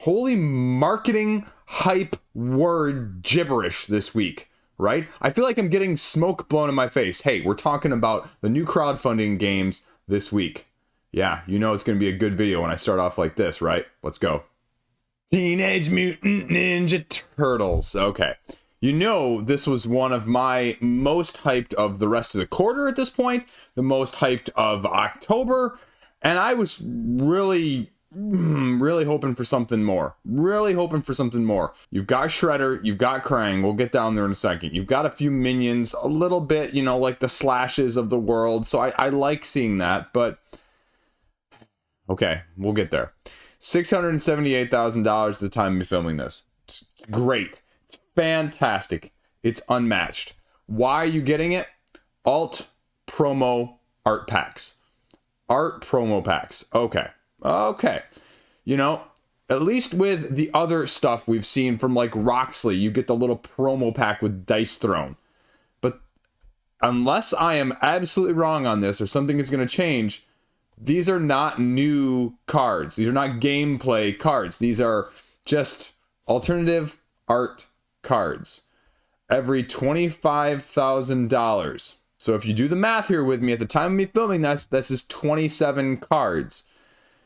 Holy marketing hype word gibberish this week, right? I feel like I'm getting smoke blown in my face. Hey, we're talking about the new crowdfunding games this week. Yeah, you know it's going to be a good video when I start off like this, right? Let's go. Teenage Mutant Ninja Turtles. Okay. You know, this was one of my most hyped of the rest of the quarter at this point, the most hyped of October, and I was really hoping for something more. You've got Shredder, you've got Krang, we'll get down there in a second. You've got a few minions, a little bit, you know, like the Slashes of the world, so I like seeing that, but okay, we'll get there. $678,000 at the time of filming this. It's great. It's fantastic. It's unmatched. Why are you getting it? Alt promo art packs. Art promo packs. Okay. You know, at least with the other stuff we've seen from like Roxley, you get the little promo pack with Dice Throne. But unless I am absolutely wrong on this or something is going to change, these are not new cards. These are not gameplay cards. These are just alternative art cards. Every $25,000. So if you do the math here with me, at the time of me filming this is 27 cards.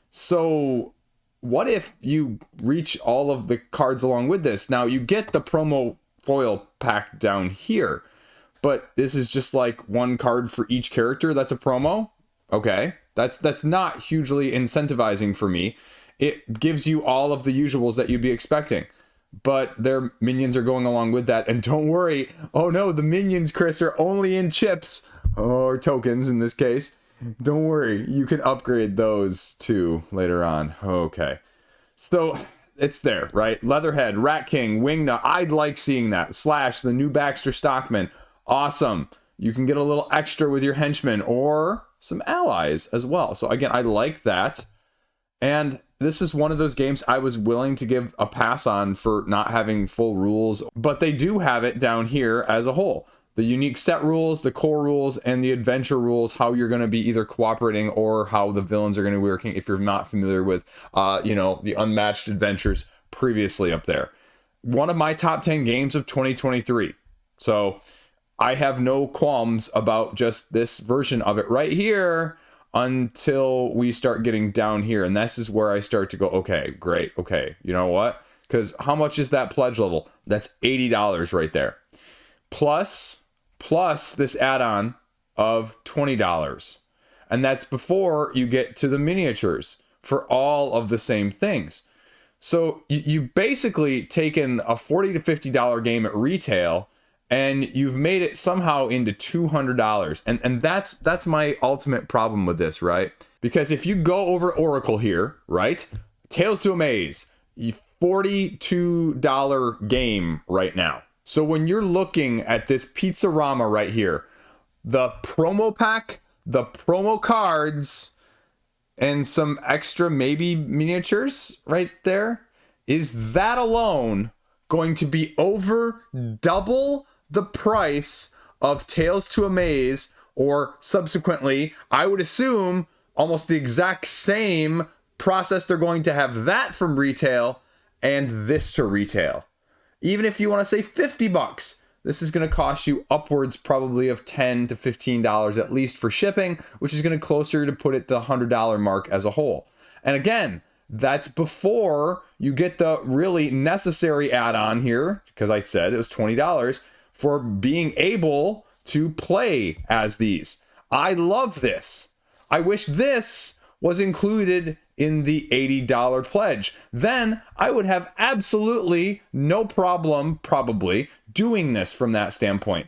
So what if you reach all of the cards along with this? Now you get the promo foil pack down here, but this is just like one card for each character. That's a promo. Okay. That's not hugely incentivizing for me. It gives you all of the usuals that you'd be expecting, but their minions are going along with that. And don't worry. Oh no, the minions, Chris, are only in chips or tokens in this case. Don't worry. You can upgrade those too later on. Okay. So it's there, right? Leatherhead, Rat King, Wingnut. I'd like seeing that. Slash, the new Baxter Stockman. Awesome. You can get a little extra with your henchmen or some allies as well. So again, I like that. And this is one of those games I was willing to give a pass on for not having full rules, but they do have it down here as a whole. The unique set rules, the core rules, and the adventure rules, how you're going to be either cooperating or how the villains are going to be working if you're not familiar with, the Unmatched adventures previously up there. One of my top 10 games of 2023. So I have no qualms about just this version of it right here until we start getting down here. And this is where I start to go, okay, great. Okay, you know what? Because how much is that pledge level? That's $80 right there. Plus this add-on of $20. And that's before you get to the miniatures for all of the same things. So you basically taken a $40 to $50 game at retail and you've made it somehow into $200. And that's my ultimate problem with this, right? Because if you go over Oracle here, right? Tales to Amaze, $42 game right now. So when you're looking at this Pizzarama right here, the promo pack, the promo cards, and some extra maybe miniatures right there, is that alone going to be over double the price of Tales to Amaze, or subsequently, I would assume almost the exact same process they're going to have that from retail and this to retail. Even if you want to say $50, this is going to cost you upwards probably of $10 to $15 at least for shipping, which is going to closer to put it the $100 mark as a whole. And again, that's before you get the really necessary add-on here, because I said it was $20 for being able to play as these. I love this. I wish this was included in the $80 pledge. Then I would have absolutely no problem probably doing this from that standpoint.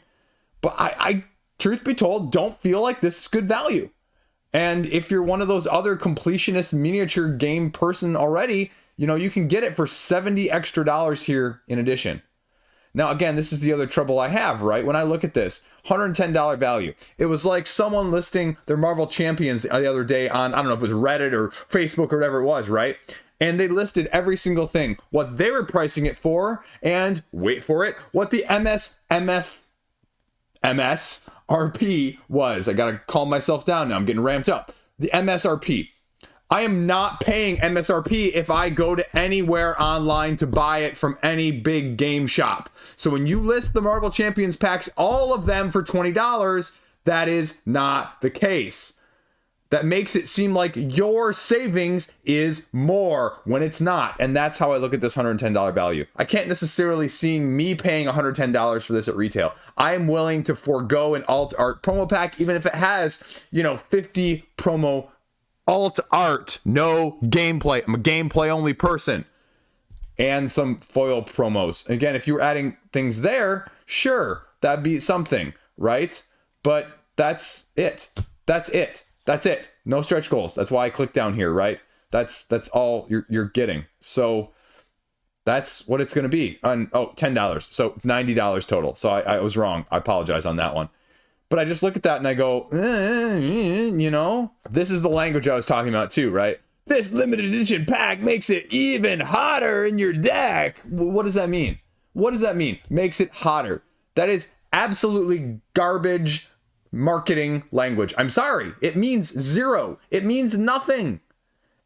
But I truth be told, don't feel like this is good value. And if you're one of those other completionist miniature game person already, you can get it for $70 extra here in addition. Now, again, this is the other trouble I have, right? When I look at this, $110 value. It was like someone listing their Marvel Champions the other day on, I don't know if it was Reddit or Facebook or whatever it was, right? And they listed every single thing, what they were pricing it for, and wait for it, what the MSRP was. I gotta calm myself down now. I'm getting ramped up. The MSRP. I am not paying MSRP if I go to anywhere online to buy it from any big game shop. So when you list the Marvel Champions packs, all of them for $20, that is not the case. That makes it seem like your savings is more when it's not. And that's how I look at this $110 value. I can't necessarily see me paying $110 for this at retail. I am willing to forego an alt art promo pack, even if it has, 50 promo alt art, no gameplay. I'm a gameplay only person. And some foil promos. Again, if you were adding things there, sure, that'd be something, right? But that's it. That's it. That's it. No stretch goals. That's why I clicked down here, right? That's all you're getting. So that's what it's going to be. $10. So $90 total. So I was wrong. I apologize on that one. But I just look at that and I go, this is the language I was talking about too, right? This limited edition pack makes it even hotter in your deck. What does that mean? What does that mean? Makes it hotter. That is absolutely garbage marketing language. I'm sorry. It means zero. It means nothing.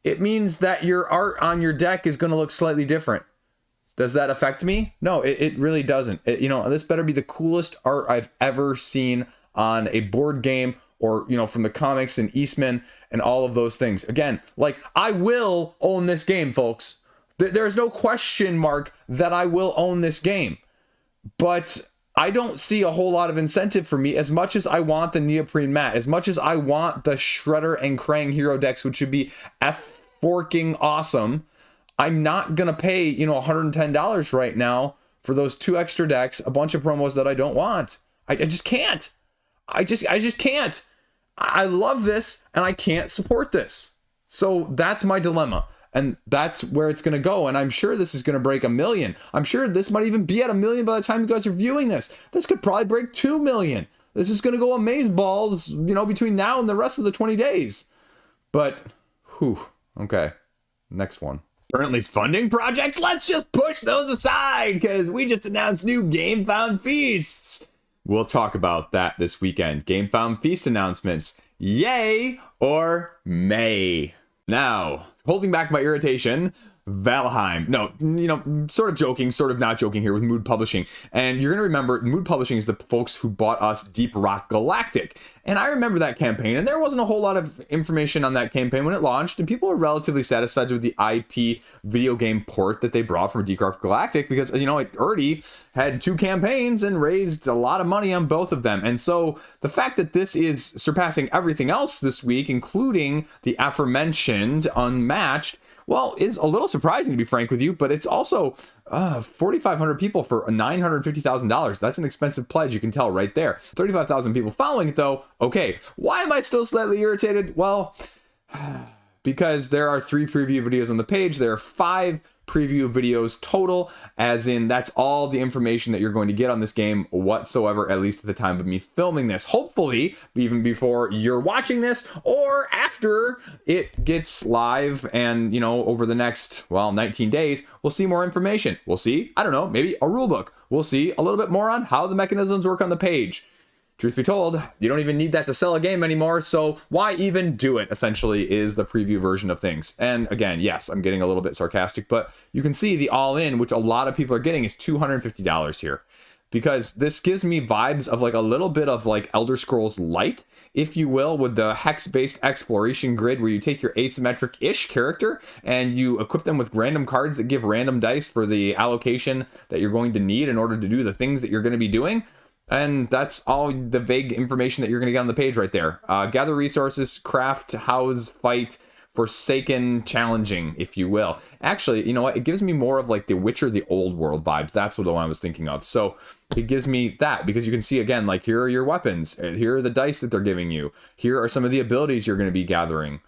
It means that your art on your deck is going to look slightly different. Does that affect me? No, it really doesn't. This better be the coolest art I've ever seen on a board game or, from the comics and Eastman and all of those things. Again, I will own this game, folks. There's no question mark that I will own this game. But I don't see a whole lot of incentive for me, as much as I want the neoprene mat, as much as I want the Shredder and Krang hero decks, which should be F-forking awesome. I'm not going to pay, $110 right now for those 2 extra decks, a bunch of promos that I don't want. I just can't. I just can't. I love this and I can't support this. So that's my dilemma. And that's where it's going to go. And I'm sure this is going to break 1 million. I'm sure this might even be at 1 million by the time you guys are viewing this. This could probably break 2 million. This is going to go amazeballs, between now and the rest of the 20 days. But, okay. Next one. Currently funding projects? Let's just push those aside because we just announced new Game Found Feasts. We'll talk about that this weekend. Game Found Feast announcements. Yay or may. Now, holding back my irritation, Valheim. No, sort of joking, sort of not joking here with Mood Publishing. And you're going to remember, Mood Publishing is the folks who bought us Deep Rock Galactic. And I remember that campaign, and there wasn't a whole lot of information on that campaign when it launched, and people were relatively satisfied with the IP video game port that they brought from Deep Rock Galactic because, it already had 2 campaigns and raised a lot of money on both of them. And so the fact that this is surpassing everything else this week, including the aforementioned Unmatched, well, is a little surprising, to be frank with you, but it's also 4,500 people for $950,000. That's an expensive pledge, you can tell right there. 35,000 people following it, though. Okay, why am I still slightly irritated? Well, because there are 3 preview videos on the page. There are 5 preview videos total, as in that's all the information that you're going to get on this game whatsoever, at least at the time of me filming this. Hopefully, even before you're watching this or after it gets live and, over the next, 19 days, we'll see more information. We'll see, I don't know, maybe a rule book. We'll see a little bit more on how the mechanisms work on the page. Truth be told, you don't even need that to sell a game anymore, so why even do it, essentially, is the preview version of things. And again, yes, I'm getting a little bit sarcastic, but you can see the all-in, which a lot of people are getting, is $250 here. Because this gives me vibes of a little bit of Elder Scrolls Light, if you will, with the hex-based exploration grid where you take your asymmetric-ish character and you equip them with random cards that give random dice for the allocation that you're going to need in order to do the things that you're going to be doing. And that's all the vague information that you're going to get on the page right there. Gather resources, craft, house, fight, forsaken, challenging, if you will. Actually, you know what? It gives me more of The Witcher, the old world vibes. That's what the one I was thinking of. So it gives me that because you can see, again, here are your weapons. Here are the dice that they're giving you. Here are some of the abilities you're going to be gathering.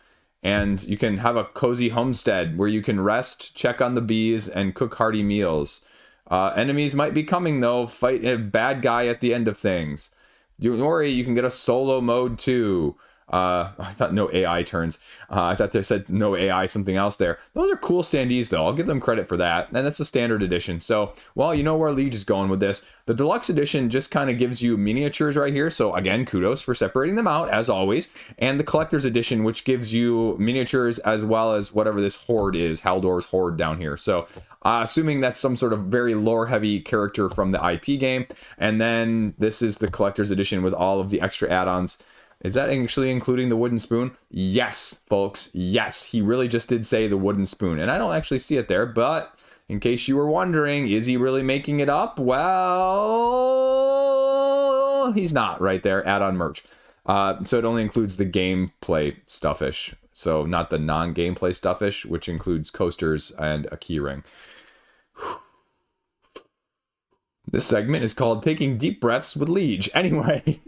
And you can have a cozy homestead where you can rest, check on the bees, and cook hearty meals. Enemies might be coming, though. Fight a bad guy at the end of things. Don't worry, you can get a solo mode, too. I thought no AI turns. I thought they said no AI something else there. Those are cool standees though. I'll give them credit for that. And that's a standard edition. So, well, you know where Liege is going with this. The deluxe edition just kind of gives you miniatures right here. So again, kudos for separating them out as always. And the collector's edition, which gives you miniatures as well as whatever this horde is, Haldor's Horde down here. So assuming that's some sort of very lore heavy character from the IP game. And then this is the collector's edition with all of the extra add-ons. Is that actually including the wooden spoon? Yes, folks. Yes, he really just did say the wooden spoon. And I don't actually see it there, but in case you were wondering, is he really making it up? Well, he's not right there. Add-on merch. So it only includes the gameplay stuffish. So not the non-gameplay stuffish, which includes coasters and a keyring. This segment is called Taking Deep Breaths with Liege. Anyway,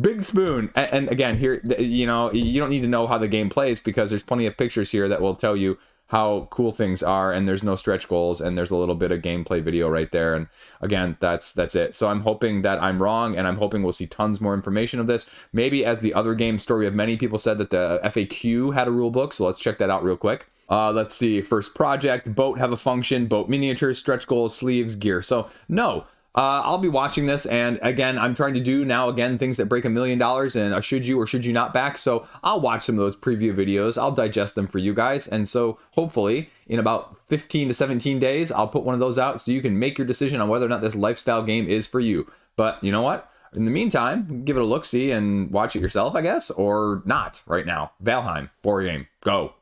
big spoon. And again, here, you know, you don't need to know how the game plays because there's plenty of pictures here that will tell you how cool things are, and there's no stretch goals, and there's a little bit of gameplay video right there. And again, that's it. So I'm hoping that I'm wrong, and I'm hoping we'll see tons more information of this. Maybe as the other game Story of Many, people said that the FAQ had a rule book, so let's check that out real quick. Let's see. First project, boat have a function, boat miniatures, stretch goals, sleeves, gear. So no, I'll be watching this, and again, I'm trying to do now again things that break $1 million, and a should you or should you not back. So I'll watch some of those preview videos. I'll digest them for you guys, and so hopefully in about 15 to 17 days, I'll put one of those out so you can make your decision on whether or not this lifestyle game is for you. But you know what? In the meantime, give it a look-see and watch it yourself, I guess, or not right now. Valheim, board game, go.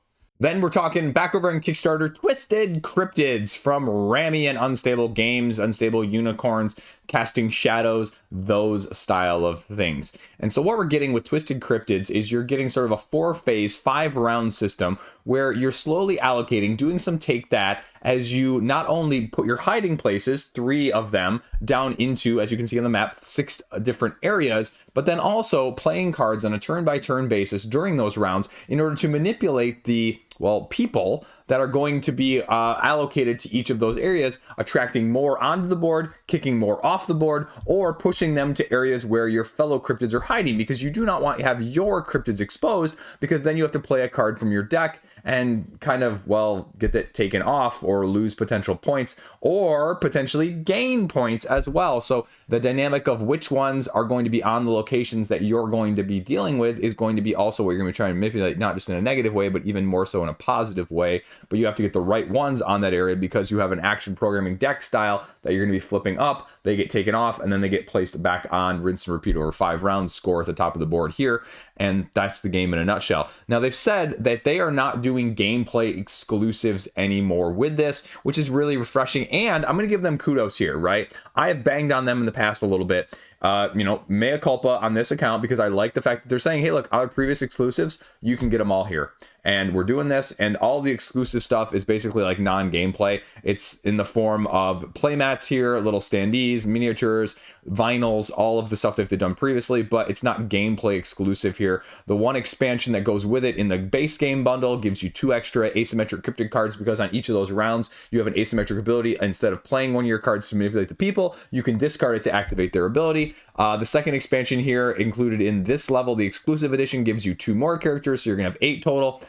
Then we're talking back over on Kickstarter, Twisted Cryptids from Rammy and Unstable Games, Unstable Unicorns, Casting Shadows, those style of things. And so what we're getting with Twisted Cryptids is you're getting sort of a 4-phase, 5-round system where you're slowly allocating, doing some take that, as you not only put your hiding places, 3 of them, down into, as you can see on the map, 6 different areas, but then also playing cards on a turn-by-turn basis during those rounds in order to manipulate the, well, people that are going to be allocated to each of those areas, attracting more onto the board, kicking more off the board, or pushing them to areas where your fellow cryptids are hiding, because you do not want to have your cryptids exposed, because then you have to play a card from your deck and kind of, well, get that taken off or lose potential points or potentially gain points as well. So the dynamic of which ones are going to be on the locations that you're going to be dealing with is going to be also what you're going to be trying to manipulate, not just in a negative way, but even more so in a positive way. But you have to get the right ones on that area because you have an action programming deck style that you're going to be flipping up. They get taken off and then they get placed back on, rinse and repeat over 5 rounds, score at the top of the board here. And that's the game in a nutshell. Now, they've said that they are not doing gameplay exclusives anymore with this, which is really refreshing. And I'm going to give them kudos here, right? I have banged on them in the past a little bit. You know, mea culpa on this account, because I like the fact that they're saying, hey, look, our previous exclusives, you can get them all here. And we're doing this, and all the exclusive stuff is basically like non-gameplay. It's in the form of playmats here, little standees, miniatures, vinyls, all of the stuff that they've done previously, but it's not gameplay exclusive here. The one expansion that goes with it in the base game bundle gives you 2 extra asymmetric cryptid cards, because on each of those rounds, you have an asymmetric ability. Instead of playing one of your cards to manipulate the people, you can discard it to activate their ability. The second expansion here included in this level, the exclusive edition, gives you 2 more characters, so you're gonna have 8 total.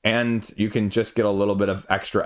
And you can just get a little bit of extra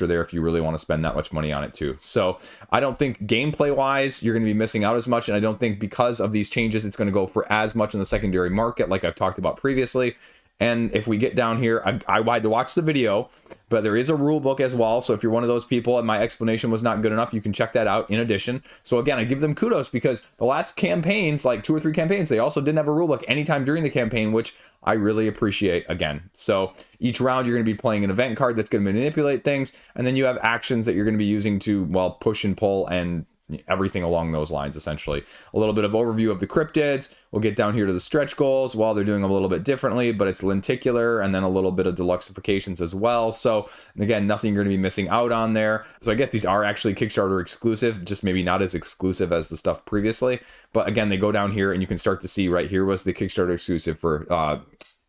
there if you really want to spend that much money on it too. So I don't think gameplay wise you're going to be missing out as much, and I don't think because of these changes it's going to go for as much in the secondary market like I've talked about previously. And if we get down here, I had to watch the video, but there is a rule book as well. So if you're one of those people and my explanation was not good enough, you can check that out in addition. So again, I give them kudos, because the last campaigns, like 2 or 3 campaigns, they also didn't have a rule book anytime during the campaign, which I really appreciate again. So each round you're going to be playing an event card that's going to manipulate things, and then you have actions that you're going to be using to, well, push and pull and everything along those lines, essentially. A little bit of overview of the cryptids. We'll get down here to the stretch goals. Well, they're doing them a little bit differently, but it's lenticular, and then a little bit of deluxifications as well. So again, nothing you're going to be missing out on there. So I guess these are actually Kickstarter exclusive, just maybe not as exclusive as the stuff previously. But again, they go down here and you can start to see right here was the Kickstarter exclusive for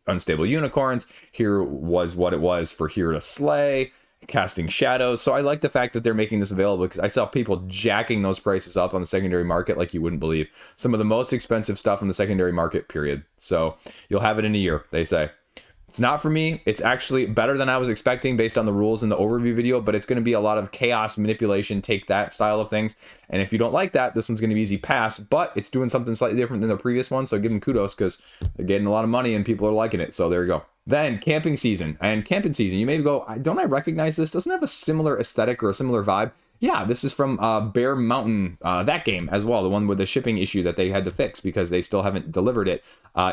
Unstable Unicorns. Here was what it was for Here to Slay. casting shadows. So I like the fact that they're making this available, because I saw people jacking those prices up on the secondary market like you wouldn't believe. Some of the most expensive stuff in the secondary market, period. So you'll have it in a year, they say. It's not for me. It's actually better than I was expecting based on the rules in the overview video, but it's going to be a lot of chaos, manipulation, take that style of things. And if you don't like that, this one's going to be easy pass, but it's doing something slightly different than the previous one. So give them kudos, because they're getting a lot of money and people are liking it. So there you go. Then camping season. And camping season, you may go, don't I recognize this? Doesn't it have a similar aesthetic or a similar vibe? Yeah, this is from Bear Mountain, that game as well, the one with the shipping issue that they had to fix because they still haven't delivered it,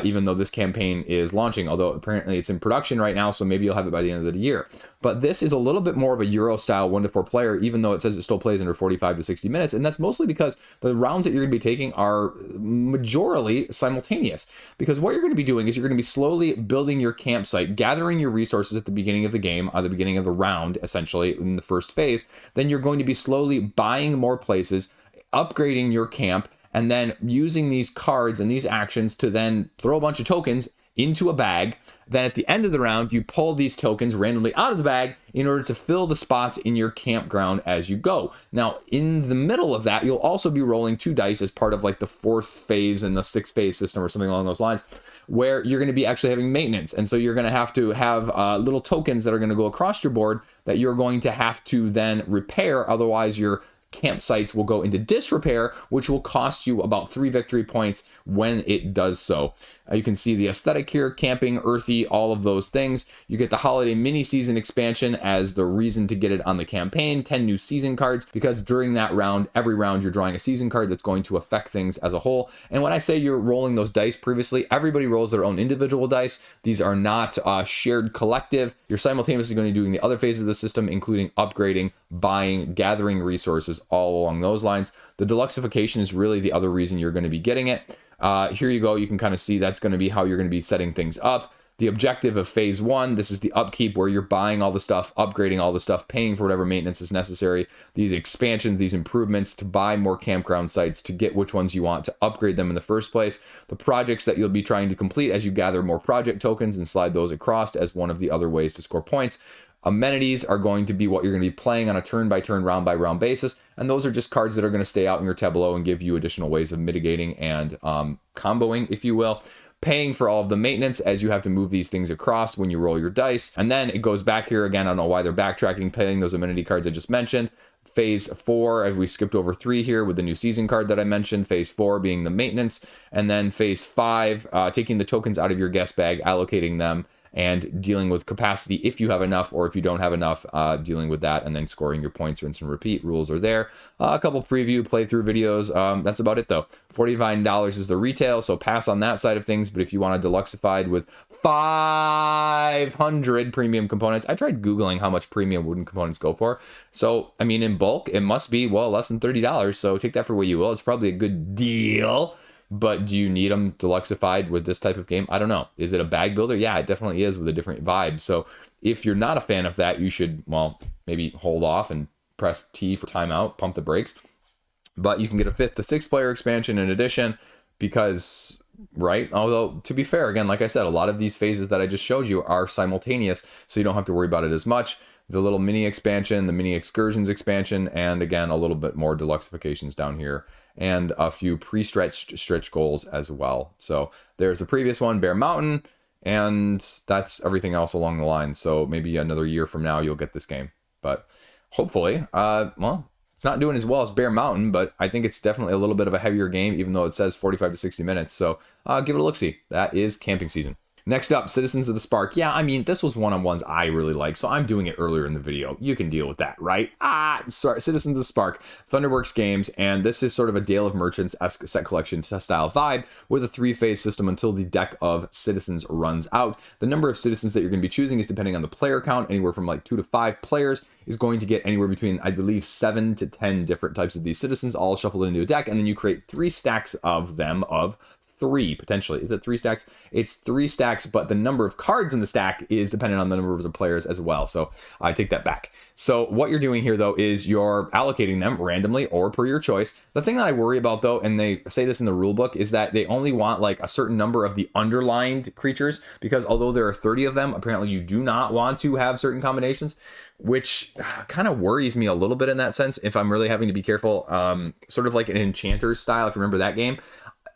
even though this campaign is launching, although apparently it's in production right now, so maybe you'll have it by the end of the year. But this is a little bit more of a Euro-style 1-to-4 player, even though it says it still plays under 45 to 60 minutes, and that's mostly because the rounds that you're going to be taking are majorly simultaneous. Because what you're going to be doing is you're going to be slowly building your campsite, gathering your resources at the beginning of the game, at the beginning of the round, essentially, in the first phase. Then you're going to be slowly buying more places, upgrading your camp, and then using these cards and these actions to then throw a bunch of tokens into a bag. Then at the end of the round, you pull these tokens randomly out of the bag in order to fill the spots in your campground as you go. Now, in the middle of that, you'll also be rolling 2 dice as part of like the 4th phase in the 6th phase system or something along those lines, where you're going to be actually having maintenance. And so you're going to have little tokens that are going to go across your board that you're going to have to then repair. Otherwise, your campsites will go into disrepair, which will cost you about 3 victory points when it does so. You can see the aesthetic here, camping, earthy, all of those things. You get the holiday mini season expansion as the reason to get it on the campaign, 10 new season cards, because during that round, every round you're drawing a season card that's going to affect things as a whole. And when I say you're rolling those dice previously, everybody rolls their own individual dice. These are not shared collective. You're simultaneously going to be doing the other phases of the system, including upgrading, buying, gathering resources, all along those lines. The deluxification is really the other reason you're going to be getting it. Here you go. You can kind of see that's going to be how you're going to be setting things up. The objective of phase 1, this is the upkeep, where you're buying all the stuff, upgrading all the stuff, paying for whatever maintenance is necessary, these expansions, these improvements to buy more campground sites, to get which ones you want, to upgrade them in the first place. The projects that you'll be trying to complete as you gather more project tokens and slide those across as one of the other ways to score points. Amenities are going to be what you're going to be playing on a turn-by-turn, round-by-round basis, and those are just cards that are going to stay out in your tableau and give you additional ways of mitigating and comboing, if you will. Paying for all of the maintenance as you have to move these things across when you roll your dice. And then it goes back here again. I don't know why they're backtracking, paying those amenity cards I just mentioned. Phase 4, as we skipped over 3 here with the new season card that I mentioned. Phase 4 being the maintenance. And then phase 5, taking the tokens out of your guest bag, allocating them, and dealing with capacity if you have enough, or if you don't have enough, dealing with that, and then scoring your points. Rinse and repeat rules are there. A couple preview playthrough videos. That's about it though. $49 is the retail, so pass on that side of things. But if you want a deluxified with 500 premium components, I tried Googling how much premium wooden components go for. So, I mean, in bulk, it must be, well, less than $30. So take that for what you will. It's probably a good deal. But do you need them deluxified with this type of game? I don't know. Is it a bag builder? Yeah, it definitely is, with a different vibe. So if you're not a fan of that, you should, well, maybe hold off and press T for timeout, pump the brakes. But you can get a 5th to 6th player expansion in addition, because, right? Although, to be fair, again, like I said, a lot of these phases that I just showed you are simultaneous, so you don't have to worry about it as much. The little mini expansion, the mini excursions expansion, and again, a little bit more deluxifications down here, and a few pre-stretched stretch goals as well. So there's the previous one, Bear Mountain, and that's everything else along the line. So maybe another year from now, you'll get this game. But hopefully, well, it's not doing as well as Bear Mountain, but I think it's definitely a little bit of a heavier game, even though it says 45 to 60 minutes. So give it a look-see. That is camping season. Next up, Citizens of the Spark. Yeah, I mean, this was one of ones I really like, so I'm doing it earlier in the video. You can deal with that, right? Sorry, Citizens of the Spark, Thunderworks Games, and this is sort of a Dale of Merchants-esque set collection style vibe with a 3-phase system until the deck of citizens runs out. The number of citizens that you're going to be choosing is depending on the player count. Anywhere from like 2 to 5 players is going to get anywhere between, I believe, 7 to 10 different types of these citizens all shuffled into a deck, and then you create 3 stacks of them of 3 potentially. Is it 3 stacks? It's 3 stacks, but the number of cards in the stack is dependent on the number of players as well. So I take that back. So what you're doing here, though, is you're allocating them randomly or per your choice. The thing that I worry about, though, and they say this in the rule book, is that they only want like a certain number of the underlined creatures, because although there are 30 of them, apparently you do not want to have certain combinations, which kind of worries me a little bit in that sense if I'm really having to be careful. Sort of like an Enchanter's style, if you remember that game.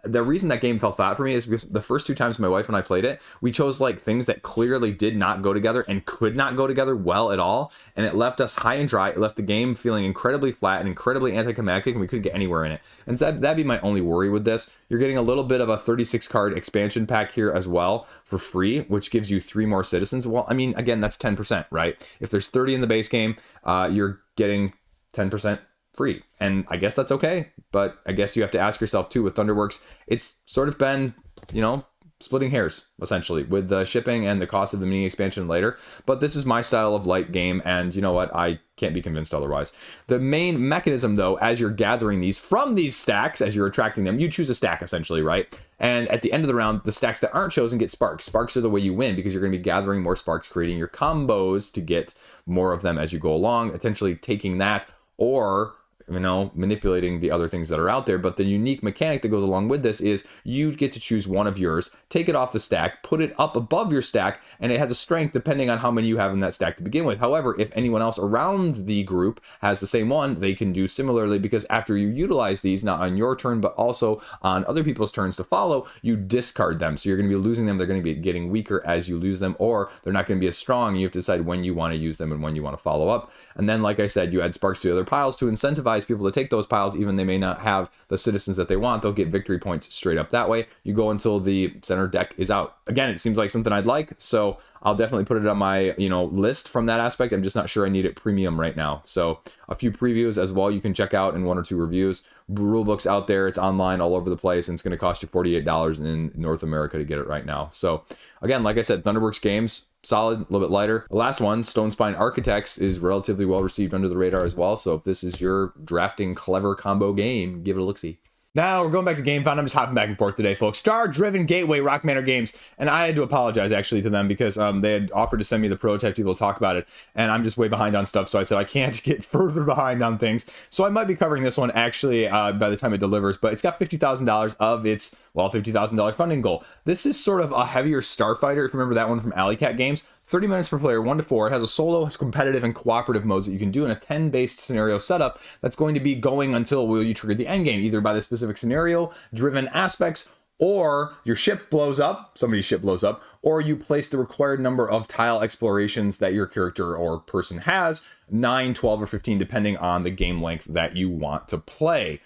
The reason that game fell flat for me is because the first 2 times my wife and I played it, we chose like things that clearly did not go together and could not go together well at all. And it left us high and dry. It left the game feeling incredibly flat and incredibly anticlimactic, and we couldn't get anywhere in it. And so that'd be my only worry with this. You're getting a little bit of a 36 card expansion pack here as well for free, which gives you 3 more citizens. Well, I mean, again, that's 10%, right? If there's 30 in the base game, you're getting 10% free, and I guess that's okay. But I guess you have to ask yourself too, with Thunderworks, it's sort of been, you know, splitting hairs essentially with the shipping and the cost of the mini expansion later. But this is my style of light game, and you know what, I can't be convinced otherwise. The main mechanism, though, as you're gathering these from these stacks, as you're attracting them, you choose a stack essentially, right? And at the end of the round, the stacks that aren't chosen get sparks. Sparks are the way you win, because you're going to be gathering more sparks, creating your combos to get more of them as you go along, potentially taking that, or you know, manipulating the other things that are out there. But the unique mechanic that goes along with this is you get to choose one of yours, take it off the stack, put it up above your stack, and it has a strength depending on how many you have in that stack to begin with. However, if anyone else around the group has the same one, they can do similarly, because after you utilize these, not on your turn, but also on other people's turns to follow, you discard them. So you're going to be losing them. They're going to be getting weaker as you lose them, or they're not going to be as strong. You have to decide when you want to use them and when you want to follow up. And then, like I said, you add sparks to the other piles to incentivize people to take those piles, even they may not have the citizens that they want. They'll get victory points straight up that way. You go until the center deck is out. Again, it seems like something I'd like, so I'll definitely put it on my, you know, list from that aspect. I'm just not sure I need it premium right now. So a few previews as well you can check out, and 1 or 2 reviews. Rulebook's out there. It's online all over the place, and it's going to cost you $48 in North America to get it right now. So again, like I said, Thunderworks games, solid, a little bit lighter. The last one, Stone Spine Architects, is relatively well received under the radar as well. So if this is your drafting clever combo game, give it a look-see. Now we're going back to GameFound. I'm just hopping back and forth today, folks. StarDriven Gateway, Rock Manor Games, and I had to apologize actually to them, because they had offered to send me the prototype to people to talk about it, and I'm just way behind on stuff, so I said I can't get further behind on things. So I might be covering this one actually by the time it delivers, but it's got $50,000 of its, well, $50,000 funding goal. This is sort of a heavier Starfighter, if you remember that one from Alley Cat Games. 30 minutes per player, 1 to 4. It has a solo, has competitive, and cooperative modes that you can do in a 10-based scenario setup that's going to be going until you trigger the end game, either by the specific scenario-driven aspects, or your ship blows up, somebody's ship blows up, or you place the required number of tile explorations that your character or person has, 9, 12, or 15, depending on the game length that you want to play.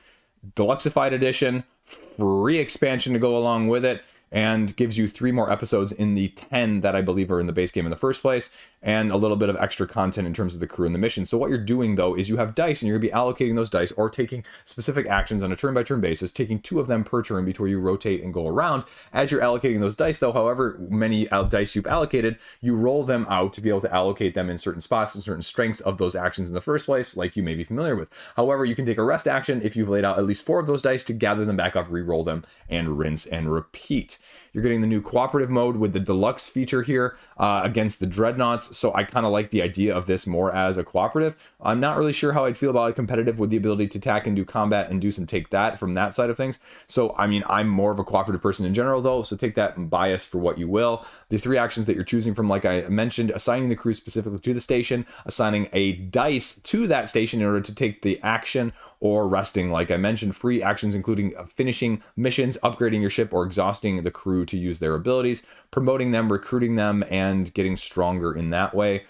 Deluxified edition, free expansion to go along with it, and gives you 3 more episodes in the 10 that I believe are in the base game in the first place, and a little bit of extra content in terms of the crew and the mission. So what you're doing, though, is you have dice, and you're going to be allocating those dice or taking specific actions on a turn-by-turn basis, taking 2 of them per turn before you rotate and go around. As you're allocating those dice, though, however many dice you've allocated, you roll them out to be able to allocate them in certain spots and certain strengths of those actions in the first place, like you may be familiar with. However, you can take a rest action if you've laid out at least 4 of those dice to gather them back up, re-roll them, and rinse and repeat. You're getting the new cooperative mode with the deluxe feature here against the Dreadnoughts. So I kind of like the idea of this more as a cooperative. I'm not really sure how I'd feel about a competitive with the ability to attack and do combat and do some take that from that side of things. So, I mean, I'm more of a cooperative person in general, though. So take that bias for what you will. The 3 actions that you're choosing from, like I mentioned, assigning the crew specifically to the station, assigning a dice to that station in order to take the action, or resting, like I mentioned. Free actions including finishing missions, upgrading your ship, or exhausting the crew to use their abilities, promoting them, recruiting them, and getting stronger in that way.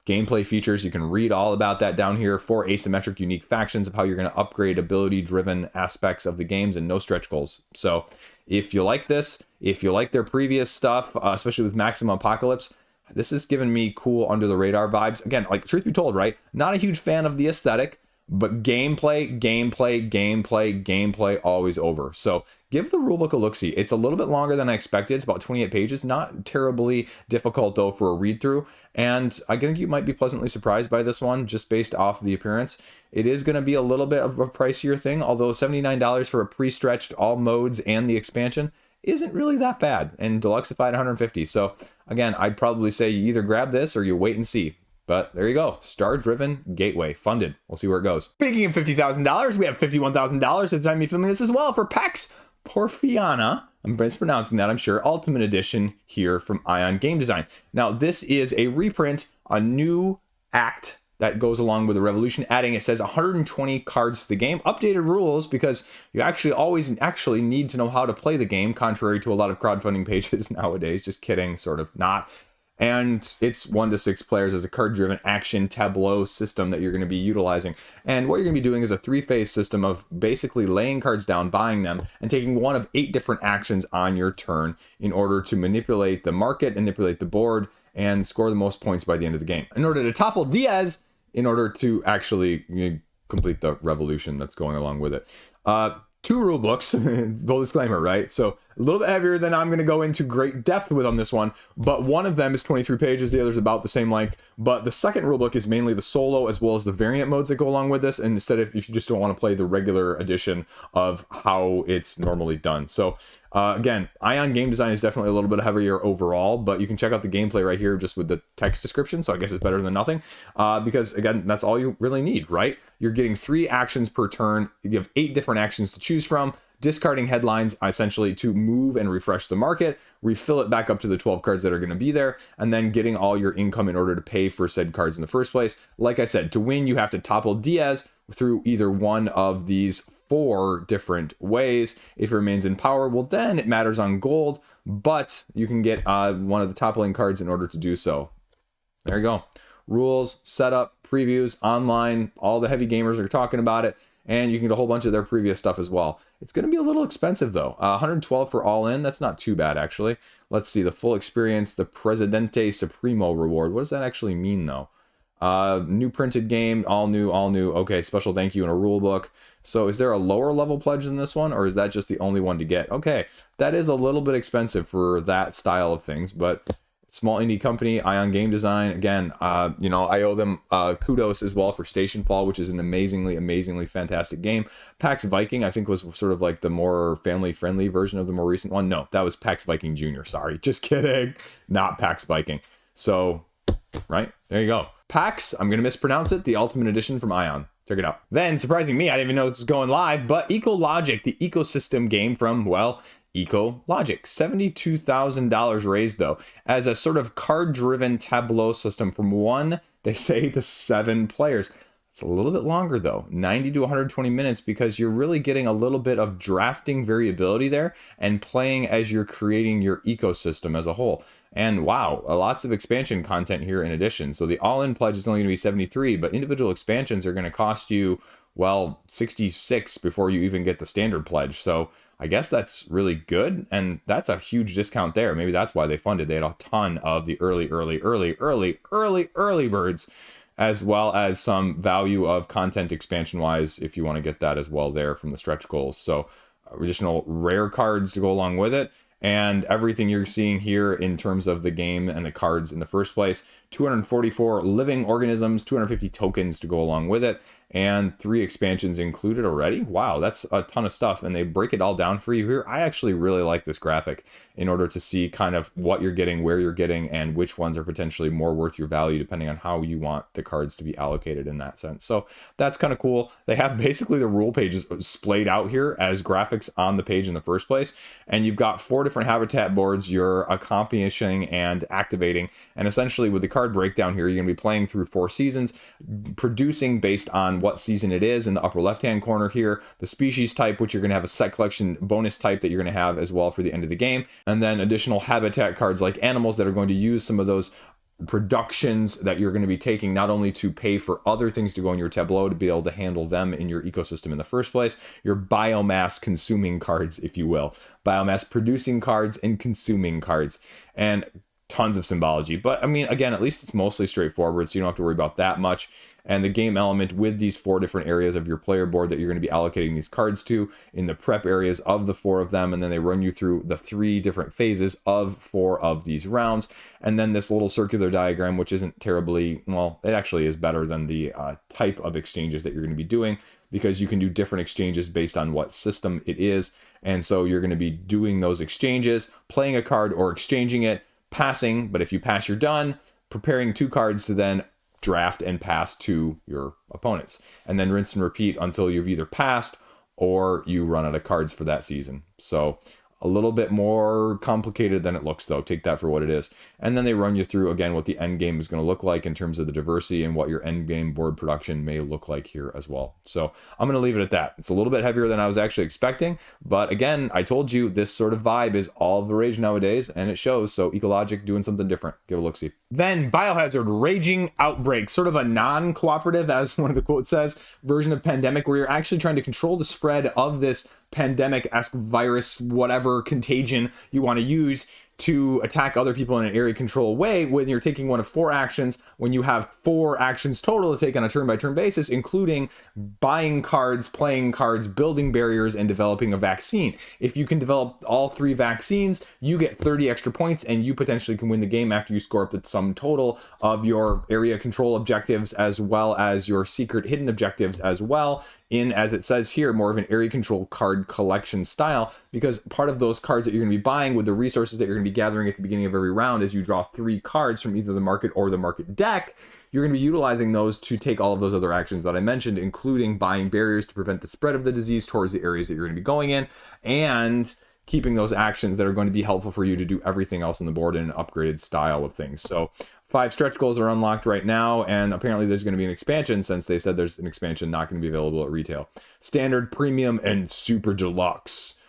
Gameplay features, you can read all about that down here. 4 asymmetric unique factions of how you're going to upgrade ability-driven aspects of the games, and no stretch goals. So if you like this, if you like their previous stuff, especially with Maximum Apocalypse, this has given me cool under-the-radar vibes. Again, like, truth be told, right? Not a huge fan of the aesthetic, but gameplay, always over. So give the rulebook a look-see. It's a little bit longer than I expected. It's about 28 pages. Not terribly difficult, though, for a read-through. And I think you might be pleasantly surprised by this one, just based off the appearance. It is going to be a little bit of a pricier thing, although $79 for a pre-stretched all modes and the expansion isn't really that bad, and Deluxify at 150. So again, I'd probably say you either grab this or you wait and see. But there you go. StarDriven Gateway funded. We'll see where it goes. Speaking of $50,000, we have $51,000 at the time you're filming this as well for PAX Porfiriana. I'm mispronouncing that, I'm sure. Ultimate Edition here from Ion Game Design. Now, this is a reprint, a new act that goes along with the Revolution, adding, it says 120 cards to the game, updated rules, because you actually always need to know how to play the game, contrary to a lot of crowdfunding pages nowadays. Just kidding, sort of not. And it's 1 to 6 players as a card-driven action tableau system that you're going to be utilizing. And what you're going to be doing is a 3-phase system of basically laying cards down, buying them, and taking one of 8 different actions on your turn in order to manipulate the market, manipulate the board, and score the most points by the end of the game. In order to topple Diaz, in order to actually complete the revolution that's going along with it. 2 rule books, full disclaimer, right? So a little bit heavier than I'm going to go into great depth with on this one, but one of them is 23 pages, the other's about the same length. But the second rulebook is mainly the solo as well as the variant modes that go along with this, and instead of, if you just don't want to play the regular edition of how it's normally done. So again, Ion Game Design is definitely a little bit heavier overall, but you can check out the gameplay right here just with the text description, so I guess it's better than nothing, because again, that's all you really need, right? You're getting 3 actions per turn, you have 8 different actions to choose from, discarding headlines essentially to move and refresh the market, refill it back up to the 12 cards that are going to be there, and then getting all your income in order to pay for said cards in the first place. Like I said, to win, you have to topple Diaz through either one of these 4 different ways. If he remains in power, well, then it matters on gold, but you can get one of the toppling cards in order to do so. There you go. Rules, setup, previews, online, all the heavy gamers are talking about it, and you can get a whole bunch of their previous stuff as well. It's going to be a little expensive though. 112 for all in. That's not too bad actually. Let's see the full experience, the Presidente Supremo reward. What does that actually mean though? New printed game, all new. Okay, special thank you and a rule book. So is there a lower level pledge than this one, or is that just the only one to get? Okay, that is a little bit expensive for that style of things, but small indie company, Ion Game Design. Again, you know, I owe them kudos as well for Stationfall, which is an amazingly fantastic game. PAX Viking, I think, was sort of like the more family-friendly version of the more recent one. No, that was PAX Viking Jr. Sorry, just kidding. Not PAX Viking. So, right, there you go. PAX, I'm going to mispronounce it, the Ultimate Edition from Ion. Check it out. Then, surprising me, I didn't even know this was going live, but Ecologic, the ecosystem game from, well, Ecologic. $72,000 raised though, as a sort of card-driven tableau system from 1, they say, to 7 players. It's a little bit longer though, 90 to 120 minutes, because you're really getting a little bit of drafting variability there and playing as you're creating your ecosystem as a whole. And wow, lots of expansion content here in addition. So the all-in pledge is only going to be 73, but individual expansions are going to cost you, well, 66 before you even get the standard pledge. So I guess that's really good, and that's a huge discount there. Maybe that's why they funded. They had a ton of the early birds, as well as some value of content expansion-wise, if you want to get that as well there from the stretch goals. So additional rare cards to go along with it, and everything you're seeing here in terms of the game and the cards in the first place. 244 living organisms, 250 tokens to go along with it, and 3 expansions included already. Wow, that's a ton of stuff, and they break it all down for you here. I actually really like this graphic in order to see kind of what you're getting, where you're getting, and which ones are potentially more worth your value depending on how you want the cards to be allocated in that sense. So that's kind of cool. They have basically the rule pages splayed out here as graphics on the page in the first place, and you've got 4 different habitat boards you're accomplishing and activating, and essentially with the card breakdown here, you're going to be playing through 4 seasons, producing based on what season it is in the upper left hand corner here, the species type, which you're going to have a set collection bonus type that you're going to have as well for the end of the game, and then additional habitat cards like animals that are going to use some of those productions that you're going to be taking, not only to pay for other things to go in your tableau to be able to handle them in your ecosystem in the first place, your biomass consuming cards, if you will, biomass producing cards and consuming cards, and tons of symbology. But I mean, again, at least it's mostly straightforward, so you don't have to worry about that much. And the game element with these 4 different areas of your player board that you're going to be allocating these cards to in the prep areas of the 4 of them, and then they run you through the 3 different phases of 4 of these rounds, and then this little circular diagram, which isn't terribly, well, it actually is better than the type of exchanges that you're going to be doing, because you can do different exchanges based on what system it is, And so you're going to be doing those exchanges, playing a card or exchanging it, passing, but if you pass, you're done, preparing 2 cards to then draft and pass to your opponents, and then rinse and repeat until you've either passed or you run out of cards for that season. So a little bit more complicated than it looks, though. Take that for what it is. And then they run you through, again, what the end game is going to look like in terms of the diversity and what your end game board production may look like here as well. So I'm going to leave it at that. It's a little bit heavier than I was actually expecting. But again, I told you this sort of vibe is all the rage nowadays, and it shows. So Ecologic doing something different. Give a look-see. Then Biohazard Raging Outbreak, sort of a non-cooperative, as one of the quotes says, version of Pandemic, where you're actually trying to control the spread of this pandemic-esque virus, whatever contagion you want to use to attack other people in an area control way, when you're taking one of 4 actions, when you have 4 actions total to take on a turn-by-turn basis, including buying cards, playing cards, building barriers, and developing a vaccine. If you can develop all 3 vaccines, you get 30 extra points, and you potentially can win the game after you score up the sum total of your area control objectives, as well as your secret hidden objectives as well, in, as it says here, more of an area control card collection style, because part of those cards that you're going to be buying with the resources that you're going to be gathering at the beginning of every round, as you draw 3 cards from either the market or the market deck, you're going to be utilizing those to take all of those other actions that I mentioned, including buying barriers to prevent the spread of the disease towards the areas that you're going to be going in, and keeping those actions that are going to be helpful for you to do everything else on the board in an upgraded style of things. So 5 stretch goals are unlocked right now, and apparently there's going to be an expansion, since they said there's an expansion not going to be available at retail. Standard, premium, and super deluxe.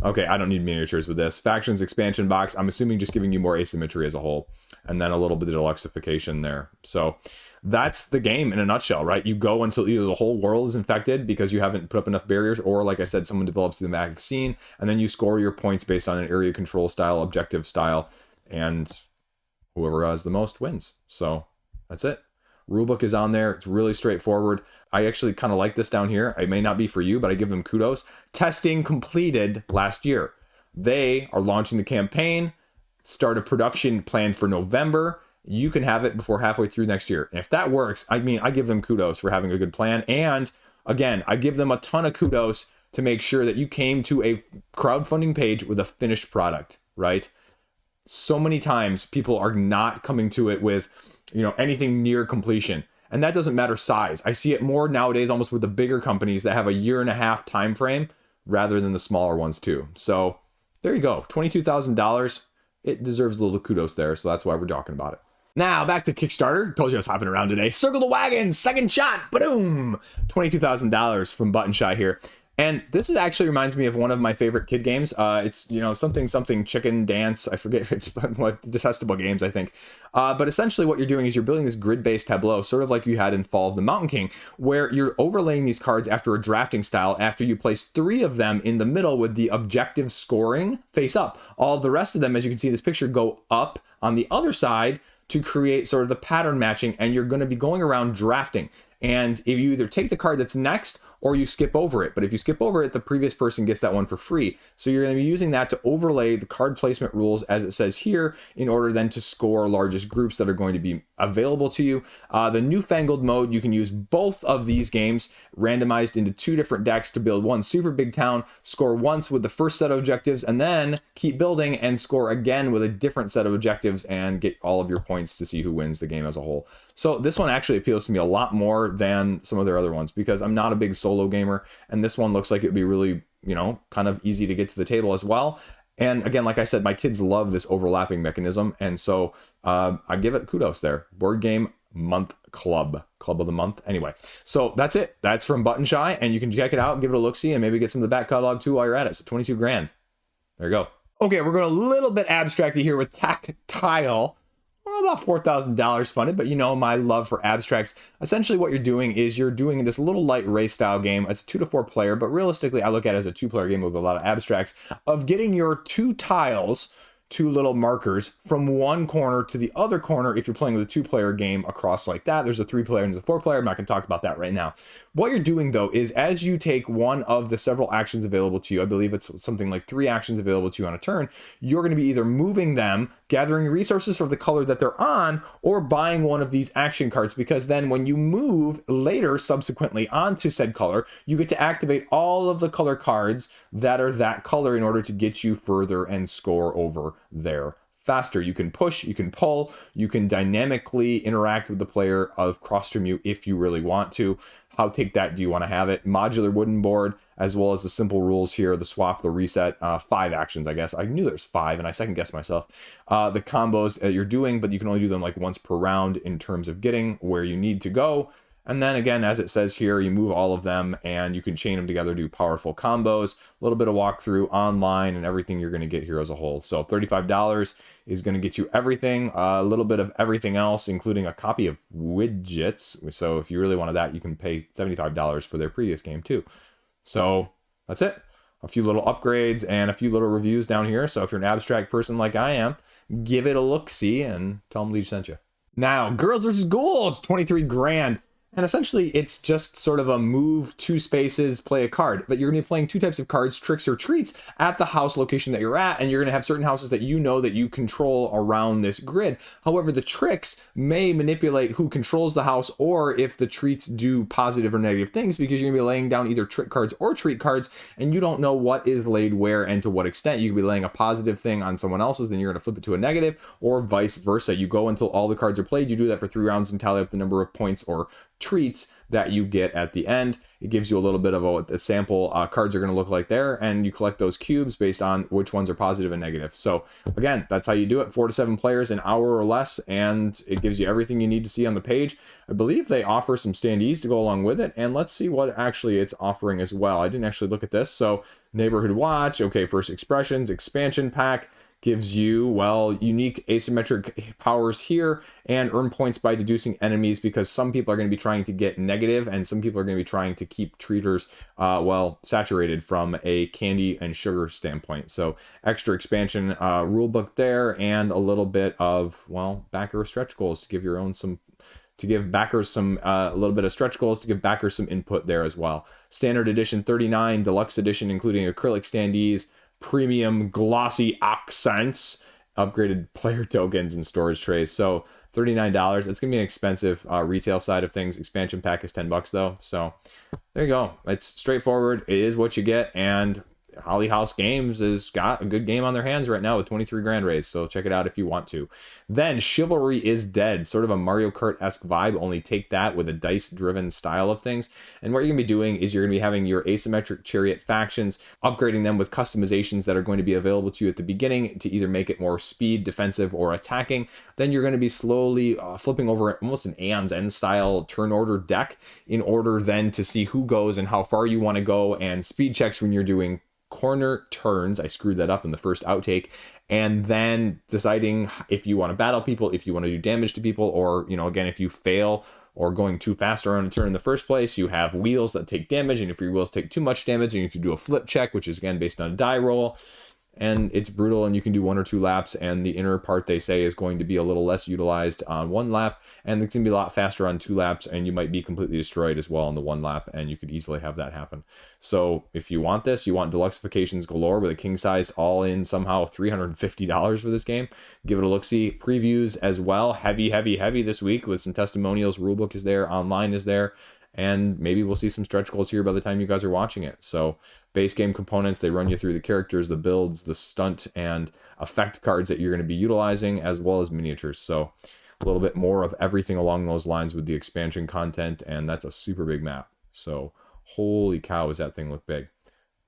Okay, I don't need miniatures with this. Factions expansion box, I'm assuming just giving you more asymmetry as a whole, and then a little bit of deluxification there. So that's the game in a nutshell, right? You go until either the whole world is infected because you haven't put up enough barriers, or like I said, someone develops the vaccine, and then you score your points based on an area control style, objective style, and whoever has the most wins. So that's it. Rulebook is on there. It's really straightforward. I actually kind of like this down here. It may not be for you, but I give them kudos. Testing completed last year. They are launching the campaign. Start of production planned for November. You can have it before halfway through next year. And if that works, I mean, I give them kudos for having a good plan. And again, I give them a ton of kudos to make sure that you came to a crowdfunding page with a finished product, right? So many times people are not coming to it with, anything near completion. And that doesn't matter size. I see it more nowadays almost with the bigger companies that have a 1.5-year time frame rather than the smaller ones too. So there you go. $22,000. It deserves a little kudos there. So that's why we're talking about it. Now back to Kickstarter. Told you I was hopping around today. Circle the Wagons, second shot. Boom. $22,000 from Button Shy here. And this actually reminds me of one of my favorite kid games. It's, something chicken dance. I forget. It's Detestable Games, I think. But essentially what you're doing is you're building this grid-based tableau, sort of like you had in Fall of the Mountain King, where you're overlaying these cards after a drafting style after you place 3 of them in the middle with the objective scoring face up. All of the rest of them, as you can see in this picture, go up on the other side to create sort of the pattern matching, and you're going to be going around drafting. And if you either take the card that's next or you skip over it. But if you skip over it, the previous person gets that one for free. So you're going to be using that to overlay the card placement rules, as it says here, in order then to score largest groups that are going to be available to you. The newfangled mode, you can use both of these games randomized into 2 different decks to build one super big town, score once with the first set of objectives, and then keep building and score again with a different set of objectives and get all of your points to see who wins the game as a whole. So this one actually appeals to me a lot more than some of their other ones, because I'm not a big solo gamer, and this one looks like it would be really, kind of easy to get to the table as well. And again, like I said, my kids love this overlapping mechanism, and so I give it kudos there. Board Game Month Club of the Month. Anyway, so that's it. That's from Button Shy, and you can check it out, give it a look-see, and maybe get some of the back catalog too while you're at it. So 22 grand. There you go. Okay, we're going a little bit abstracty here with TacTile. About $4,000 funded, but my love for abstracts. Essentially what you're doing is you're doing this little light race style game. It's a 2 to 4 player, but realistically I look at it as a 2-player game with a lot of abstracts, of getting your 2 tiles, 2 little markers, from one corner to the other corner. If you're playing with a 2-player game across like that, there's a 3-player and there's a 4-player. I'm not going to talk about that right now. What you're doing though is, as you take one of the several actions available to you, I believe it's something like 3 actions available to you on a turn, you're going to be either moving them gathering resources for the color that they're on, or buying one of these action cards, because then when you move later subsequently onto said color, you get to activate all of the color cards that are that color in order to get you further and score over there faster. You can push, you can pull, you can dynamically interact with the player of cross transmute if you really want to. How take that do you want to have it? Modular wooden board, as well as the simple rules here, the swap, the reset, 5 actions, I guess. I knew there's 5 and I second guessed myself. The combos you're doing, but you can only do them like once per round in terms of getting where you need to go. And then again, as it says here, you move all of them and you can chain them together, do powerful combos, a little bit of walkthrough online and everything you're going to get here as a whole. So $35 is going to get you everything, a little bit of everything else, including a copy of widgets. So if you really wanted that, you can pay $75 for their previous game too. So that's it. A few little upgrades and a few little reviews down here. So if you're an abstract person like I am, give it a look-see and tell them Liege sent you. Now, Girls vs. Ghouls, 23 grand. And essentially, it's just sort of a move 2 spaces, play a card. But you're going to be playing 2 types of cards, tricks or treats, at the house location that you're at. And you're going to have certain houses that you know that you control around this grid. However, the tricks may manipulate who controls the house, or if the treats do positive or negative things, because you're going to be laying down either trick cards or treat cards, and you don't know what is laid where and to what extent. You could be laying a positive thing on someone else's, then you're going to flip it to a negative, or vice versa. You go until all the cards are played. You do that for 3 rounds and tally up the number of points or treats that you get at the end. It gives you a little bit of what the sample cards are going to look like there, and you collect those cubes based on which ones are positive and negative. So again, that's how you do it. 4 to 7 players, an hour or less, and it gives you everything you need to see on the page. I believe they offer some standees to go along with it, and let's see what actually it's offering as well. I didn't actually look at this. So Neighborhood Watch, okay, First Expressions, Expansion Pack, gives you, well, unique asymmetric powers here, and earn points by deducing enemies, because some people are going to be trying to get negative and some people are going to be trying to keep treaters, well, saturated from a candy and sugar standpoint. So extra expansion rule book there, and a little bit of, well, backer stretch goals to give your own some, to give backers some, a little bit of stretch goals to give backers some input there as well. Standard edition 39, deluxe edition including acrylic standees, premium glossy accents, upgraded player tokens, and storage trays. So $39. It's gonna be an expensive retail side of things. Expansion pack is $10 though. So there you go. It's straightforward. It is what you get, and Holly House Games has got a good game on their hands right now with 23 grand raised, so check it out if you want to. Then Chivalry is Dead, sort of a Mario Kart-esque vibe, only take that with a dice-driven style of things. And what you're going to be doing is you're going to be having your asymmetric chariot factions, upgrading them with customizations that are going to be available to you at the beginning to either make it more speed, defensive, or attacking. Then you're going to be slowly flipping over almost an Aeon's End style turn order deck in order then to see who goes and how far you want to go, and speed checks when you're doing corner turns. I screwed that up in the first outtake. And then deciding if you want to battle people, if you want to do damage to people, or, you know, again, if you fail or going too fast around a turn in the first place, you have wheels that take damage, and if your wheels take too much damage, you need to do a flip check, which is again based on a die roll. And it's brutal, and you can do 1 or 2 laps, and the inner part, they say, is going to be a little less utilized on 1 lap, and it's going to be a lot faster on 2 laps, and you might be completely destroyed as well on the 1 lap, and you could easily have that happen. So if you want this, you want deluxeifications galore with a king-sized all-in somehow $350 for this game, give it a look-see. Previews as well, heavy this week with some testimonials. Rulebook is there, online is there, and maybe we'll see some stretch goals here by the time you guys are watching it. So base game components, they run you through the characters, the builds, the stunt and effect cards that you're going to be utilizing, as well as miniatures. So a little bit more of everything along those lines with the expansion content, and that's a super big map. So holy cow, does that thing look big.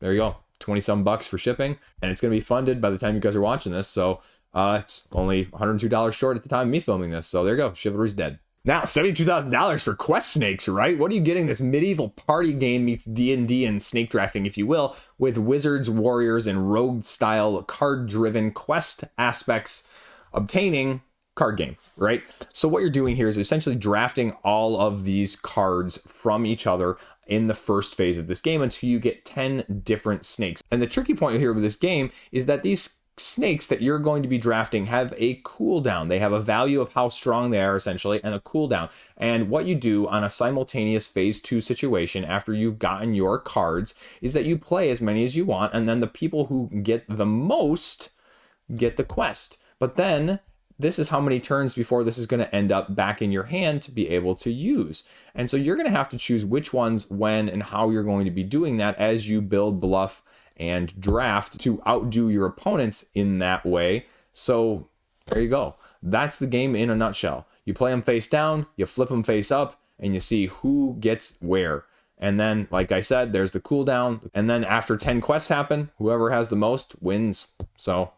There you go, 20 some bucks for shipping, and it's going to be funded by the time you guys are watching this. So it's only $102 short at the time of me filming this. So there you go, Chivalry's Dead. Now, $72,000 for Quest Snakes, right? What are you getting? This medieval party game meets D&D and snake drafting, if you will, with wizards, warriors, and rogue-style card-driven quest aspects, obtaining card game, right? So what you're doing here is essentially drafting all of these cards from each other in the first phase of this game until you get 10 different snakes. And the tricky point here with this game is that these snakes that you're going to be drafting have a cooldown. They have a value of how strong they are, essentially, and a cooldown. And what you do on a simultaneous phase 2 situation after you've gotten your cards is that you play as many as you want, and then the people who get the most get the quest. But then this is how many turns before this is going to end up back in your hand to be able to use. And so you're going to have to choose which ones, when, and how you're going to be doing that as you build, bluff, and draft to outdo your opponents in that way. So there you go. That's the game in a nutshell. You play them face down, you flip them face up, and you see who gets where. And then, like I said, there's the cooldown. And then after 10 quests happen, whoever has the most wins. So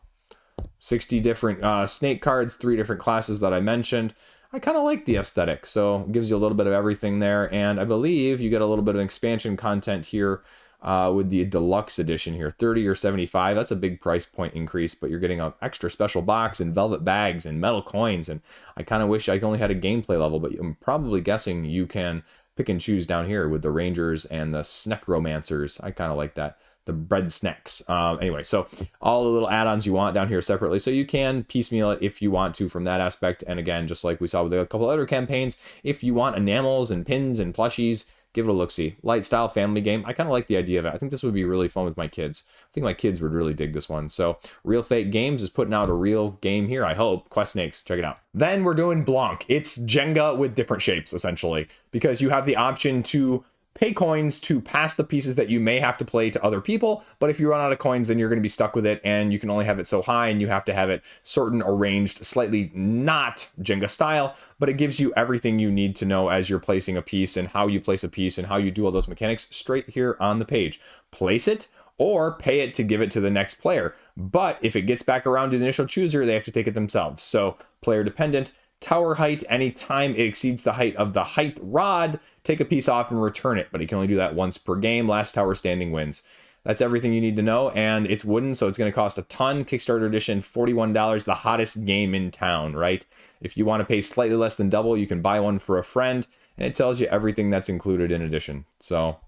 60 different snake cards, 3 different classes that I mentioned. I kind of like the aesthetic, so it gives you a little bit of everything there. And I believe you get a little bit of expansion content here with the deluxe edition here, 30 or 75. That's a big price point increase, but you're getting an extra special box and velvet bags and metal coins. And I kind of wish I only had a gameplay level, but I'm probably guessing you can pick and choose down here with the Rangers and the Snecromancers. I kind of like that. The bread snacks. Anyway, so all the little add-ons you want down here separately. So you can piecemeal it if you want to from that aspect. And again, just like we saw with a couple other campaigns, if you want enamels and pins and plushies, give it a look-see. Light style family game. I kind of like the idea of it. I think this would be really fun with my kids. I think my kids would really dig this one. So Real Fate Games is putting out a real game here, I hope. Quest Snakes, check it out. Then we're doing BLOINK. It's Jenga with different shapes, essentially, because you have the option to pay coins to pass the pieces that you may have to play to other people, but if you run out of coins, then you're going to be stuck with it, and you can only have it so high, and you have to have it certain arranged slightly not Jenga style, but it gives you everything you need to know as you're placing a piece and how you place a piece and how you do all those mechanics straight here on the page. Place it or pay it to give it to the next player, but if it gets back around to the initial chooser, they have to take it themselves. So player dependent. Tower height, anytime it exceeds the height of the height rod, take a piece off and return it, but he can only do that once per game. Last tower standing wins. That's everything you need to know, and it's wooden, so it's going to cost a ton. Kickstarter edition, $41, the hottest game in town, right? If you want to pay slightly less than double, you can buy one for a friend, and it tells you everything that's included in addition. So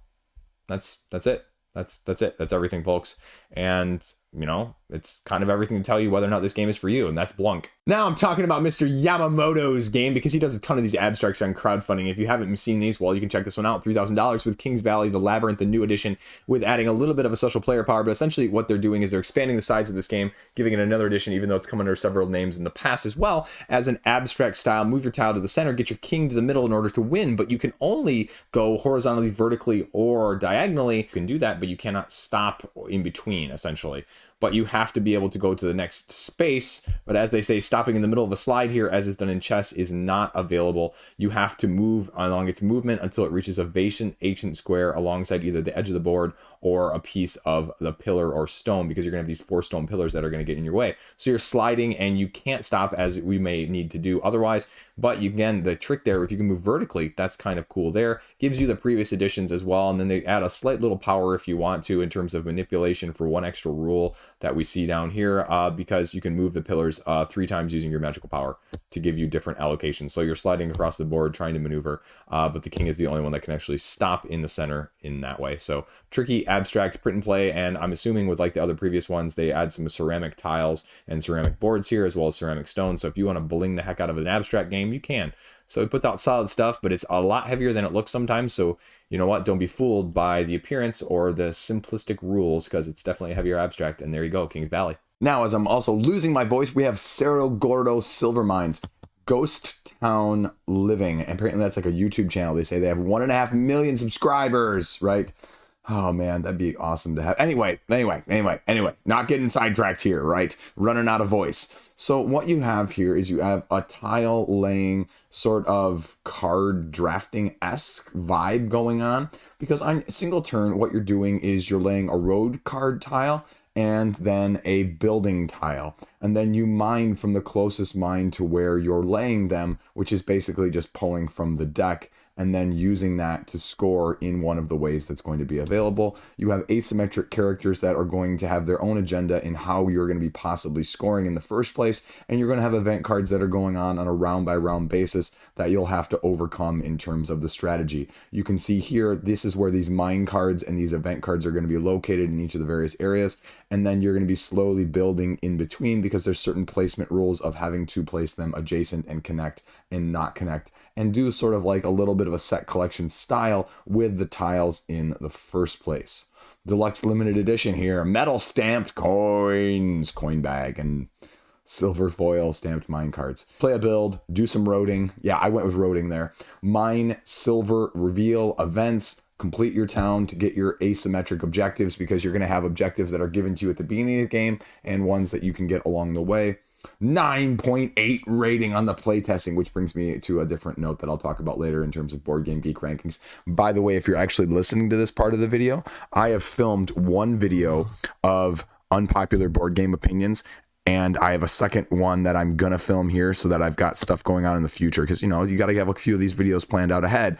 that's it. That's it. That's everything, folks. And, you know, it's kind of everything to tell you whether or not this game is for you, and that's BLOINK. Now I'm talking about Mr. Yamamoto's game, because he does a ton of these abstracts on crowdfunding. If you haven't seen these, well, you can check this one out. $3,000 with Kings Valley, the Labyrinth, the new edition, with adding a little bit of a social player power. But essentially what they're doing is they're expanding the size of this game, giving it another edition, even though it's come under several names in the past as well, as an abstract style. Move your tile to the center, get your king to the middle in order to win, but you can only go horizontally, vertically, or diagonally. You can do that, but you cannot stop in between, essentially. But you have to be able to go to the next space. But as they say, stopping in the middle of the slide here, as is done in chess, is not available. You have to move along its movement until it reaches a vacant ancient square alongside either the edge of the board or a piece of the pillar or stone, because you're going to have these 4 stone pillars that are going to get in your way. So you're sliding and you can't stop, as we may need to do otherwise. But you, again, the trick there, if you can move vertically, that's kind of cool there. Gives you the previous editions as well. And then they add a slight little power if you want to in terms of manipulation for one extra rule that we see down here, because you can move the pillars 3 times using your magical power to give you different allocations. So you're sliding across the board trying to maneuver, but the king is the only one that can actually stop in the center in that way. So tricky, abstract, print and play, and I'm assuming with like the other previous ones, they add some ceramic tiles and ceramic boards here, as well as ceramic stones. So if you want to bling the heck out of an abstract game, you can. So it puts out solid stuff, but it's a lot heavier than it looks sometimes. So you know what? Don't be fooled by the appearance or the simplistic rules, because it's definitely a heavier abstract. And there you go, Kings Valley. Now, as I'm also losing my voice, we have Cerro, Gordo, Silver Mines, Ghost Town Living. And apparently that's like a YouTube channel. They say they have 1.5 million subscribers, right? Oh man, that'd be awesome to have. Anyway, not getting sidetracked here, right? Running out of voice. So what you have here is you have a tile laying sort of card drafting-esque vibe going on, because on a single turn, what you're doing is you're laying a road card tile and then a building tile. And then you mine from the closest mine to where you're laying them, which is basically just pulling from the deck, and then using that to score in one of the ways that's going to be available. You have asymmetric characters that are going to have their own agenda in how you're going to be possibly scoring in the first place, and you're going to have event cards that are going on a round-by-round basis that you'll have to overcome in terms of the strategy. You can see here, this is where these mine cards and these event cards are going to be located in each of the various areas, and then you're going to be slowly building in between, because there's certain placement rules of having to place them adjacent and connect and not connect, and do sort of like a little bit of a set collection style with the tiles in the first place. Deluxe limited edition here, metal stamped coins, coin bag, and silver foil stamped mine cards. Play a build, do some roading. Yeah, I went with roading there. Mine, silver, reveal, events, complete your town to get your asymmetric objectives, because you're going to have objectives that are given to you at the beginning of the game and ones that you can get along the way. 9.8 rating on the playtesting, which brings me to a different note that I'll talk about later in terms of Board Game Geek rankings. By the way, if you're actually listening to this part of the video, I have filmed one video of unpopular board game opinions, and I have a second one that I'm gonna film here so that I've got stuff going on in the future, because you got to have a few of these videos planned out ahead,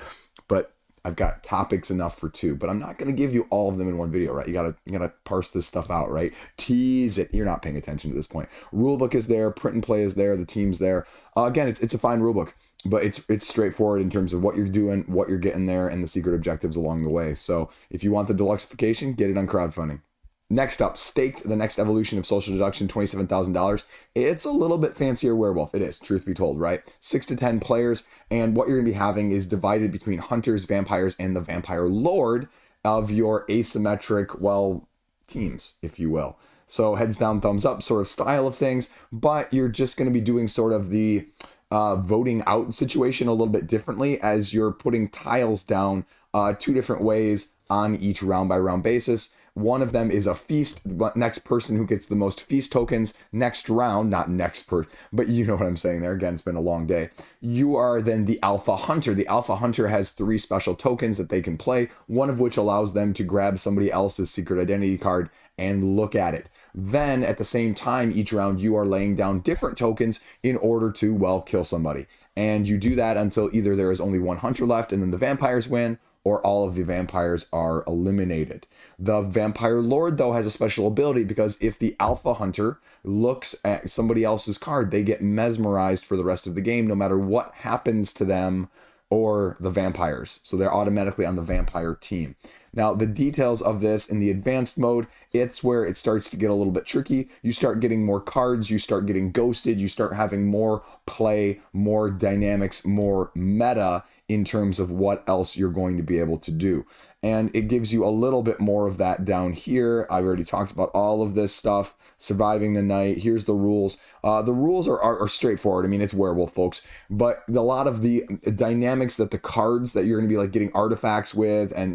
but I've got topics enough for two, but I'm not going to give you all of them in one video, right? You gotta parse this stuff out, right? Tease it. You're not paying attention to this point. Rulebook is there, print and play is there, the team's there. Again, it's a fine rulebook, but it's straightforward in terms of what you're doing, what you're getting there, and the secret objectives along the way. So if you want the deluxeification, get it on crowdfunding. Next up, Staked, the next evolution of social deduction, $27,000. It's a little bit fancier werewolf. It is, truth be told, right? 6 to 10 players, and what you're going to be having is divided between hunters, vampires, and the vampire lord of your asymmetric, teams, if you will. So heads down, thumbs up sort of style of things, but you're just going to be doing sort of the voting out situation a little bit differently, as you're putting tiles down 2 different ways on each round by round basis. One of them is a feast. Next person who gets the most feast tokens next round, not next but you know what I'm saying there. Again, it's been a long day. You are then the alpha hunter. The alpha hunter has 3 special tokens that they can play, one of which allows them to grab somebody else's secret identity card and look at it. Then at the same time, each round you are laying down different tokens in order to, kill somebody. And you do that until either there is only 1 hunter left and then the vampires win, or all of the vampires are eliminated. The vampire lord, though, has a special ability, because if the alpha hunter looks at somebody else's card, they get mesmerized for the rest of the game, no matter what happens to them or the vampires. So they're automatically on the vampire team. Now, the details of this in the advanced mode, it's where it starts to get a little bit tricky. You start getting more cards, you start getting ghosted, you start having more play, more dynamics, more meta in terms of what else you're going to be able to do. And it gives you a little bit more of that down here. I've already talked about all of this stuff. Surviving the night. Here's the rules. The rules are straightforward. I mean, it's werewolf, folks. But a lot of the dynamics that the cards that you're going to be like getting artifacts with and,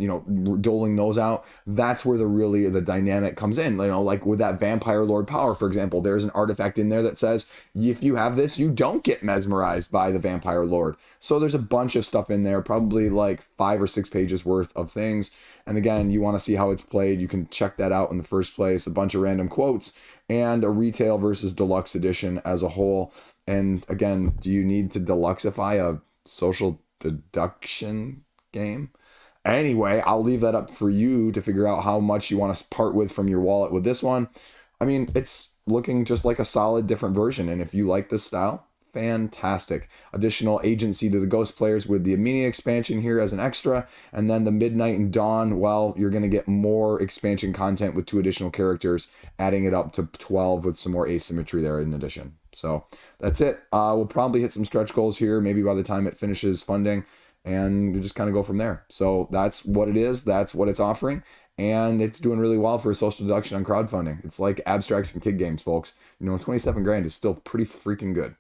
doling those out, that's where the dynamic comes in. Like with that vampire lord power, for example, there's an artifact in there that says, if you have this, you don't get mesmerized by the vampire lord. So there's a bunch of stuff in there, probably like 5 or 6 pages worth of things. And again, you want to see how it's played, you can check that out in the first place, a bunch of random quotes, and a retail versus deluxe edition as a whole. And again, do you need to deluxeify a social deduction game? Anyway, I'll leave that up for you to figure out how much you want to part with from your wallet with this one. I mean, it's looking just like a solid different version, and if you like this style, fantastic. Additional agency to the ghost players with the mini expansion here as an extra, and then the midnight and dawn, you're going to get more expansion content with 2 additional characters, adding it up to 12 with some more asymmetry there in addition. So that's it. We'll probably hit some stretch goals here maybe by the time it finishes funding, and you just kind of go from there. So that's what it is, that's what it's offering, and it's doing really well for a social deduction on crowdfunding. It's like abstracts and kid games, folks. 27 grand is still pretty freaking good.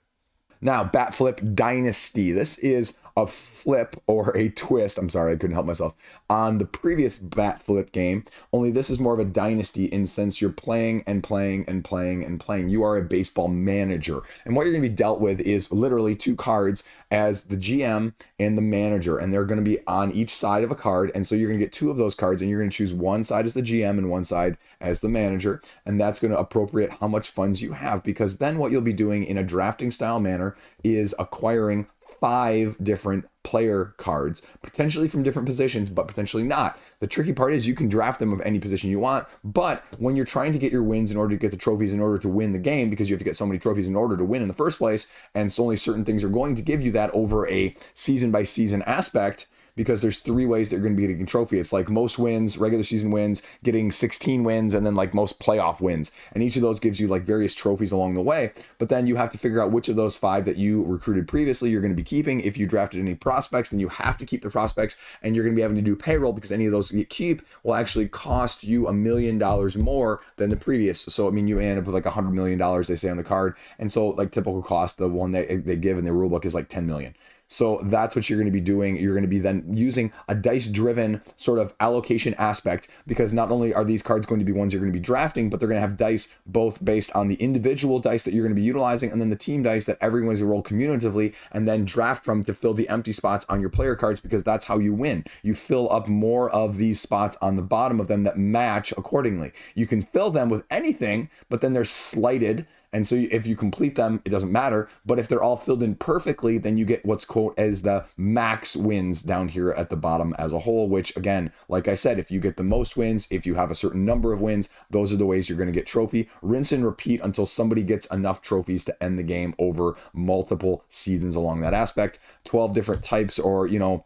Now, Flip Dynasty. This is a flip or a twist, I'm sorry, I couldn't help myself, on the previous Flip game, only this is more of a dynasty in sense you're playing and playing and playing and playing. You are a baseball manager, and what you're going to be dealt with is literally 2 cards as the GM and the manager, and they're going to be on each side of a card, and so you're going to get 2 of those cards, and you're going to choose one side as the GM and one side as the manager, and that's going to appropriate how much funds you have, because then what you'll be doing in a drafting style manner is acquiring 5 different player cards, potentially from different positions, but potentially not. The tricky part is you can draft them of any position you want, but when you're trying to get your wins in order to get the trophies in order to win the game, because you have to get so many trophies in order to win in the first place, and so only certain things are going to give you that over a season by season aspect, because there's 3 ways that you're going to be getting a trophy. It's like most wins, regular season wins, getting 16 wins, and then like most playoff wins. And each of those gives you like various trophies along the way. But then you have to figure out which of those 5 that you recruited previously you're going to be keeping. If you drafted any prospects, then you have to keep the prospects, and you're going to be having to do payroll because any of those you keep will actually cost you $1 million more than the previous. So I mean, you end up with like $100 million, they say on the card. And so like typical cost, the one that they give in the rulebook is like 10 million. So that's what you're going to be doing. You're going to be then using a dice-driven sort of allocation aspect, because not only are these cards going to be ones you're going to be drafting, but they're going to have dice both based on the individual dice that you're going to be utilizing and then the team dice that everyone's going to roll cumulatively and then draft from to fill the empty spots on your player cards, because that's how you win. You fill up more of these spots on the bottom of them that match accordingly. You can fill them with anything, but then they're slighted. And so if you complete them, it doesn't matter. But if they're all filled in perfectly, then you get what's quote as the max wins down here at the bottom as a whole, which again, like I said, if you get the most wins, if you have a certain number of wins, those are the ways you're going to get trophy. Rinse and repeat until somebody gets enough trophies to end the game over multiple seasons along that aspect. 12 different types, or, you know,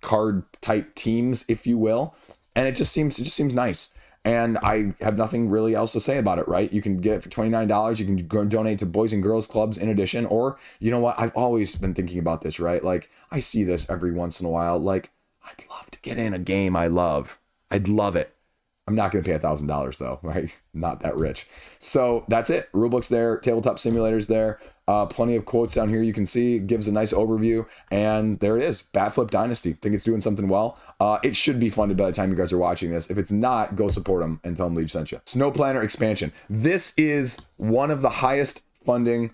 card type teams, if you will. And it just seems nice. And I have nothing really else to say about it, right? You can get it for $29. You can go donate to Boys and Girls Clubs in addition. Or, you know what? I've always been thinking about this, right? Like, I see this every once in a while. Like, I'd love to get in a game I love. I'd love it. I'm not going to pay $1,000 though, right? Not that rich. So that's it. Rulebook's there. Tabletop Simulator's there. Plenty of quotes down here you can see. Gives a nice overview. And there it is. Flip Dynasty. Think it's doing something well. It should be funded by the time you guys are watching this. If it's not, go support them and tell them Liege sent you. Snow Planner Expansion. This is one of the highest funding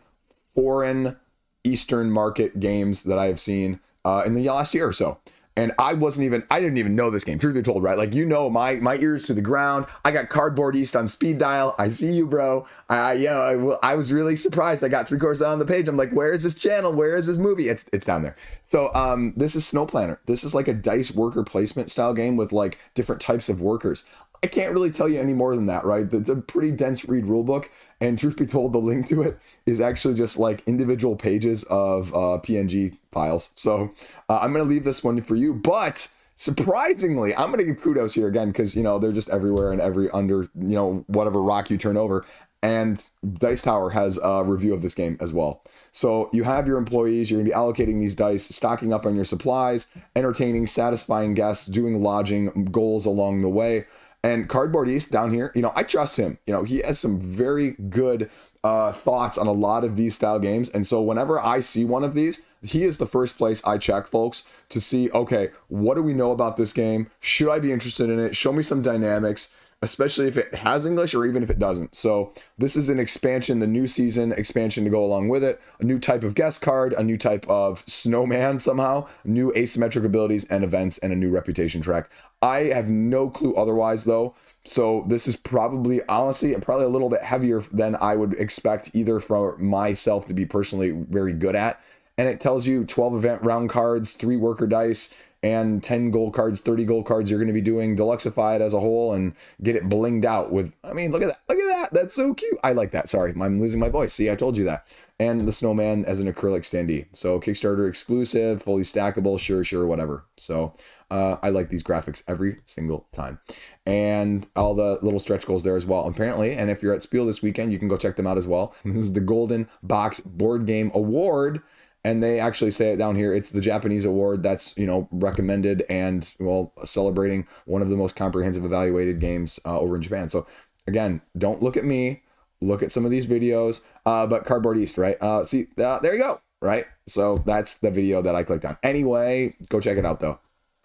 foreign Eastern market games that I have seen in the last year or so. And I didn't even know this game, truth be told, right? Like, you know, my ears to the ground. I got Cardboard East on speed dial. I see you, bro. I was really surprised. I got 3/4 down the page. I'm like, where is this channel? Where is this movie? It's down there. So this is Snow Planner. This is like a dice worker placement style game with like different types of workers. I can't really tell you any more than that, right? It's a pretty dense read rule book. And truth be told, the link to it is actually just like individual pages of PNG files. So I'm going to leave this one for you. But surprisingly, I'm going to give kudos here again, because, you know, they're just everywhere and every under, you know, whatever rock you turn over. And Dice Tower has a review of this game as well. So you have your employees, you're going to be allocating these dice, stocking up on your supplies, entertaining, satisfying guests, doing lodging goals along the way. And Cardboard East down here, you know, I trust him. You know, he has some very good thoughts on a lot of these style games. And so whenever I see one of these, he is the first place I check, folks, to see, okay, what do we know about this game? Should I be interested in it? Show me some dynamics, especially if it has English or even if it doesn't. So this is an expansion, the new season expansion to go along with it, a new type of guest card, a new type of snowman somehow, new asymmetric abilities and events, and a new reputation track. I have no clue otherwise though. So this is probably, honestly, probably a little bit heavier than I would expect either for myself to be personally very good at. And it tells you 12 event round cards, 3 worker dice, and 10 gold cards, 30 gold cards you're going to be doing. Deluxify it as a whole and get it blinged out with, I mean, look at that. Look at that. That's so cute. I like that. Sorry, I'm losing my voice. See, I told you that. And the snowman as an acrylic standee. So Kickstarter exclusive, fully stackable, sure, whatever. So I like these graphics every single time. And all the little stretch goals there as well, apparently. And if you're at Spiel this weekend, you can go check them out as well. This is the Golden Box Board Game Award. And they actually say it down here. It's the Japanese award that's, you know, recommended and, well, celebrating one of the most comprehensive evaluated games over in Japan. So again, don't look at me. Look at some of these videos. But Cardboard East, right? See, there you go, right? So that's the video that I clicked on. Anyway, go check it out, though.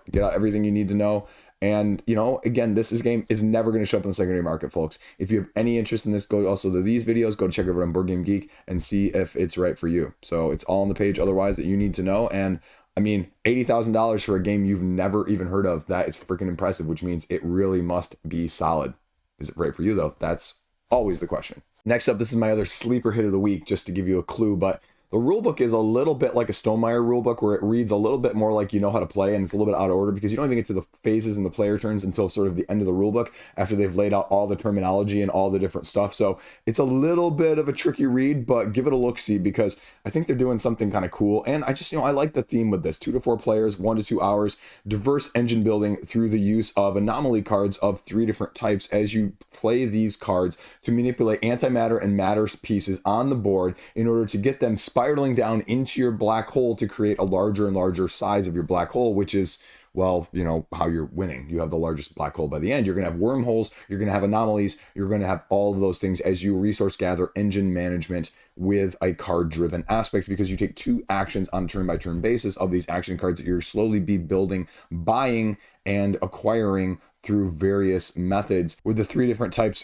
Get out everything you need to know. And, you know, again, this game is never going to show up in the secondary market, folks. If you have any interest in this, go also to these videos, go check it out on Board Game Geek and see if it's right for you. So it's all on the page otherwise that you need to know. And I mean, $80,000 for a game you've never even heard of, that is freaking impressive, which means it really must be solid. Is it right for you, though? That's always the question. Next up, this is my other sleeper hit of the week, just to give you a clue, but The rulebook is a little bit like a Stonemaier rulebook, where it reads a little bit more like you know how to play, and it's a little bit out of order because you don't even get to the phases and the player turns until sort of the end of the rulebook after they've laid out all the terminology and all the different stuff. So it's a little bit of a tricky read, but give it a look-see because I think they're doing something kind of cool. And I just, I like the theme with this. 2 to 4 players, 1 to 2 hours, diverse engine building through the use of anomaly cards of 3 different types as you play these cards to manipulate antimatter and matter pieces on the board in order to get them spiraling down into your black hole to create a larger and larger size of your black hole, which is, well, how you're winning. You have the largest black hole by the end. You're going to have wormholes, you're going to have anomalies, you're going to have all of those things as you resource gather engine management with a card driven aspect, because you take 2 actions on a turn by turn basis of these action cards that you're slowly be building, buying and acquiring through various methods with the 3 different types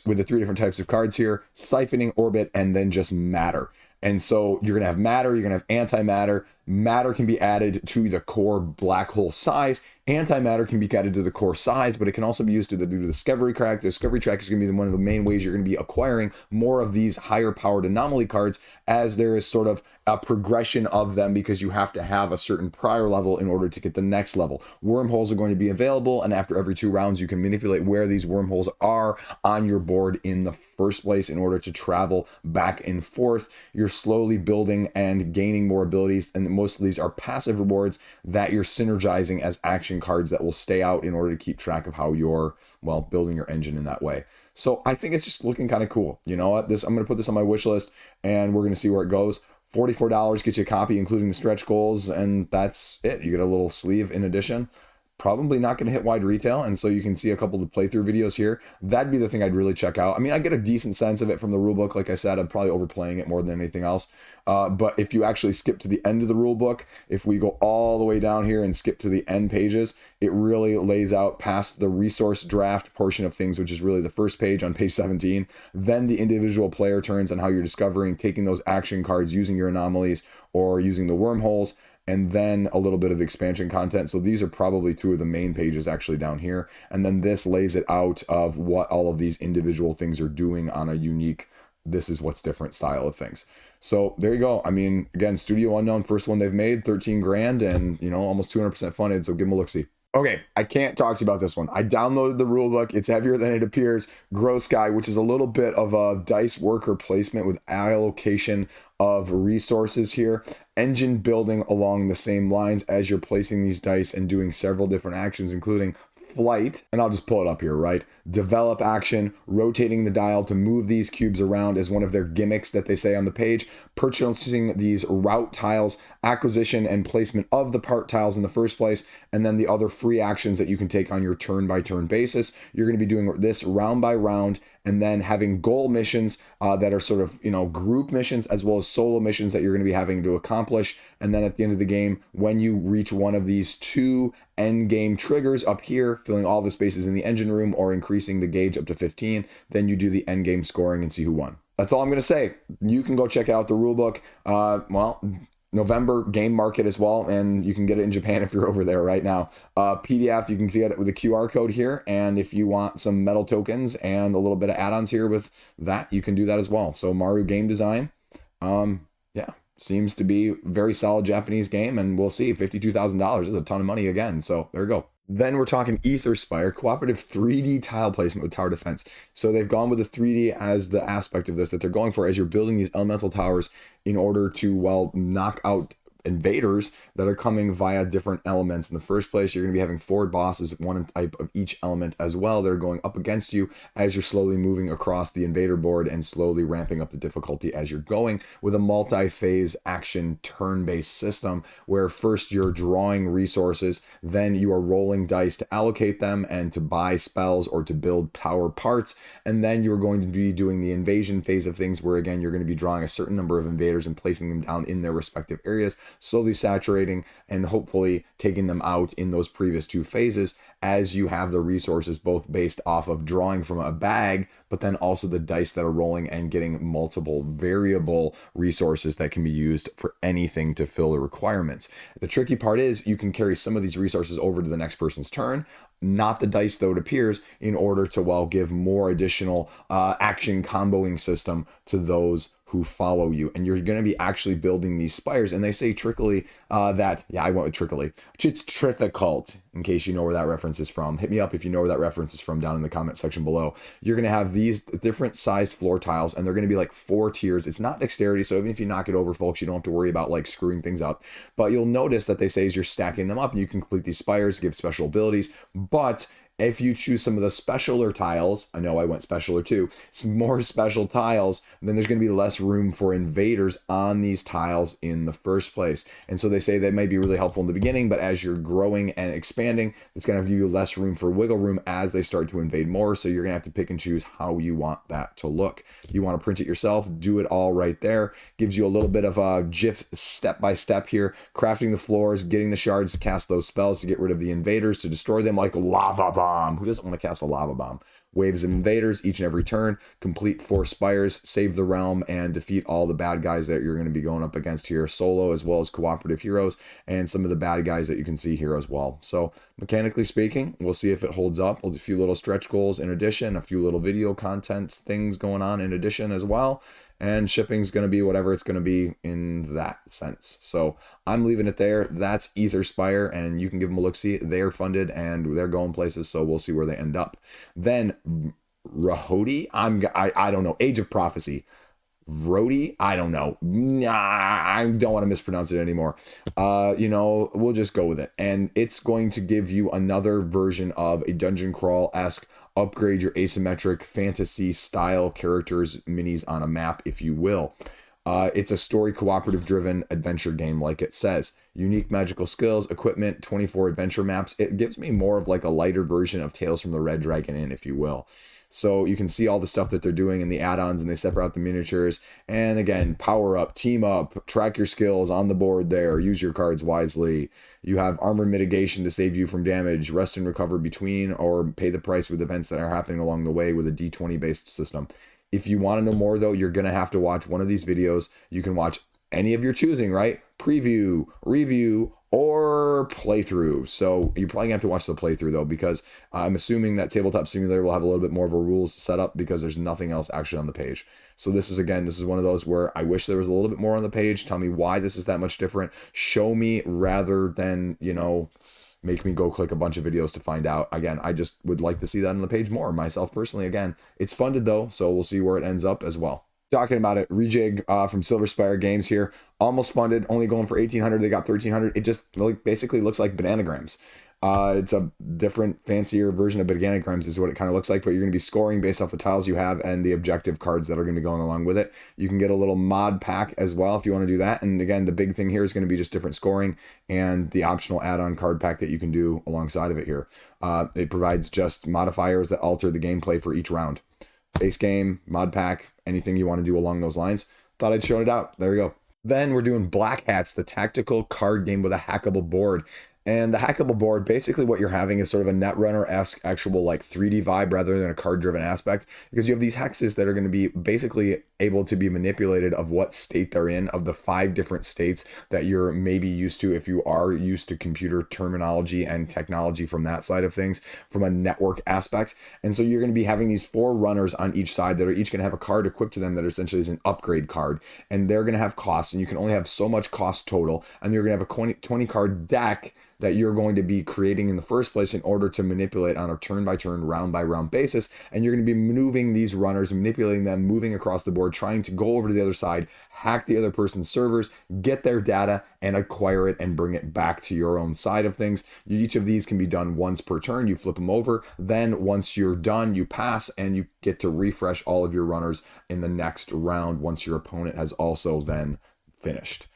of cards here: siphoning, orbit, and then just matter. And so you're going to have matter, you're going to have antimatter. Matter can be added to the core black hole size. Antimatter can be added to the core size, but it can also be used to do the discovery track. The discovery track is going to be one of the main ways you're going to be acquiring more of these higher powered anomaly cards, as there is sort of a progression of them, because you have to have a certain prior level in order to get the next level. Wormholes are going to be available, and after every 2 rounds, you can manipulate where these wormholes are on your board in the first place in order to travel back and forth. You're slowly building and gaining more abilities, and most of these are passive rewards that you're synergizing as action cards that will stay out in order to keep track of how you're, well, building your engine in that way. So I think it's just looking kind of cool. You know what? I'm going to put this on my wish list, and we're going to see where it goes. $44 gets you a copy, including the stretch goals, and that's it. You get a little sleeve in addition. Probably not going to hit wide retail, and so you can see a couple of the playthrough videos here. That'd be the thing I'd really check out. I mean, I get a decent sense of it from the rulebook. Like I said, I'm probably overplaying it more than anything else. But if you actually skip to the end of the rulebook, if we go all the way down here and skip to the end pages, it really lays out past the resource draft portion of things, which is really the first page on page 17, then the individual player turns and how you're discovering, taking those action cards, using your anomalies or using the wormholes, and then a little bit of expansion content. So these are probably 2 of the main pages actually down here. And then this lays it out of what all of these individual things are doing on a unique, this is what's different style of things. So there you go. I mean, again, Studio Unknown, first one they've made, 13 grand, and almost 200% funded. So give them a look-see. Okay, I can't talk to you about this one. I downloaded the rulebook. It's heavier than it appears. Gross Guy, which is a little bit of a dice worker placement with allocation of resources here. Engine building along the same lines as you're placing these dice and doing several different actions, including flight, and I'll just pull it up here, right? Develop action, rotating the dial to move these cubes around as one of their gimmicks that they say on the page, purchasing these route tiles, acquisition and placement of the part tiles in the first place, and then the other free actions that you can take on your turn-by-turn basis. You're going to be doing this round by round, and then having goal missions that are sort of, group missions, as well as solo missions that you're going to be having to accomplish. And then at the end of the game, when you reach one of these 2 end game triggers up here, filling all the spaces in the engine room or increasing the gauge up to 15, then you do the end game scoring and see who won. That's all I'm going to say. You can go check out the rulebook. November game market as well, and you can get it in Japan if you're over there right now. PDF, you can get it with a QR code here, and if you want some metal tokens and a little bit of add-ons here with that, you can do that as well. So Maru game design, seems to be a very solid Japanese game, and we'll see. $52,000 is a ton of money again, so there we go. Then we're talking Aetherspire, cooperative 3D tile placement with tower defense. So they've gone with the 3D as the aspect of this that they're going for as you're building these elemental towers in order to, knock out invaders that are coming via different elements. In the first place, you're going to be having 4 bosses, 1 type of each element as well. They're going up against you as you're slowly moving across the invader board and slowly ramping up the difficulty as you're going, with a multi-phase action turn-based system where first you're drawing resources, then you are rolling dice to allocate them and to buy spells or to build tower parts, and then you're going to be doing the invasion phase of things where again you're going to be drawing a certain number of invaders and placing them down in their respective areas, slowly saturating and hopefully taking them out in those previous 2 phases as you have the resources both based off of drawing from a bag, but then also the dice that are rolling and getting multiple variable resources that can be used for anything to fill the requirements. The tricky part is you can carry some of these resources over to the next person's turn, not the dice though it appears, in order to give more additional action comboing system to those who follow you, and you're going to be actually building these spires. And they say trickily that, yeah, I went with trickily. It's Trithicult, in case you know where that reference is from. Hit me up if you know where that reference is from down in the comment section below. You're going to have these different sized floor tiles, and they're going to be like 4 tiers. It's not dexterity, so even if you knock it over, folks, you don't have to worry about like screwing things up. But you'll notice that they say as you're stacking them up, and you can complete these spires, give special abilities. But if you choose some of the specialer tiles, I know I went specialer too, some more special tiles, then there's going to be less room for invaders on these tiles in the first place. And so they say they may be really helpful in the beginning, but as you're growing and expanding, it's going to give you less room for wiggle room as they start to invade more. So you're going to have to pick and choose how you want that to look. You want to print it yourself, do it all right there. Gives you a little bit of a GIF step-by-step here, crafting the floors, getting the shards to cast those spells to get rid of the invaders, to destroy them like lava bomb. Who doesn't want to cast a lava bomb? Waves of invaders each and every turn, complete 4 spires, save the realm, and defeat all the bad guys that you're going to be going up against here, solo as well as cooperative heroes, and some of the bad guys that you can see here as well. So mechanically speaking, we'll see if it holds up. We'll do a few little stretch goals in addition, a few little video content things going on in addition as well. And shipping's going to be whatever it's going to be in that sense. So I'm leaving it there. That's Aetherspire, and you can give them a look-see. They're funded, and they're going places, so we'll see where they end up. Then Vrahode, I don't know. Age of Prophecy. Vrahode, I don't know. I don't want to mispronounce it anymore. We'll just go with it. And it's going to give you another version of a dungeon crawl-esque upgrade your asymmetric fantasy style characters minis on a map, if you will. It's a story cooperative driven adventure game, like it says. Unique magical skills, equipment, 24 adventure maps. It gives me more of like a lighter version of Tales from the Red Dragon Inn, if you will. So you can see all the stuff that they're doing in the add-ons, and they separate out the miniatures. And again, power up, team up, track your skills on the board there, use your cards wisely. You have armor mitigation to save you from damage, rest and recover between, or pay the price with events that are happening along the way with a D20 based system. If you want to know more though, you're going to have to watch one of these videos. You can watch any of your choosing, right? Preview, review, or playthrough. So you're probably gonna have to watch the playthrough though, because I'm assuming that Tabletop Simulator will have a little bit more of a rules set up, because there's nothing else actually on the page. So this is one of those where I wish there was a little bit more on the page. Tell me why this is that much different. Show me rather than, make me go click a bunch of videos to find out. Again, I just would like to see that on the page more myself personally. Again, it's funded though, so we'll see where it ends up as well. Talking about it, Rejig from Silver Spire Games here, almost funded, only going for 1,800. They got 1,300. It just basically looks like bananagrams. It's a different, fancier version of bananagrams is what it kind of looks like, but you're going to be scoring based off the tiles you have and the objective cards that are going to be going along with it. You can get a little mod pack as well if you want to do that. And again, the big thing here is going to be just different scoring and the optional add-on card pack that you can do alongside of it here. It provides just modifiers that alter the gameplay for each round. Base game, mod pack, anything you want to do along those lines. Thought I'd show it out. There we go. Then we're doing Black Hats, the tactical card game with a hackable board. And the hackable board, basically what you're having is sort of a Netrunner-esque actual like 3D vibe rather than a card-driven aspect, because you have these hexes that are going to be basically able to be manipulated of what state they're in, of the 5 different states that you're maybe used to if you are used to computer terminology and technology from that side of things, from a network aspect. And so you're going to be having these 4 runners on each side that are each going to have a card equipped to them that essentially is an upgrade card, and they're going to have costs, and you can only have so much cost total, and you're going to have a 20 card deck that you're going to be creating in the first place in order to manipulate on a turn-by-turn, round-by-round basis. And you're going to be moving these runners, manipulating them, moving across the board, trying to go over to the other side, hack the other person's servers, get their data, and acquire it and bring it back to your own side of things. Each of these can be done once per turn. You flip them over. Then once you're done, you pass, and you get to refresh all of your runners in the next round once your opponent has also then finished.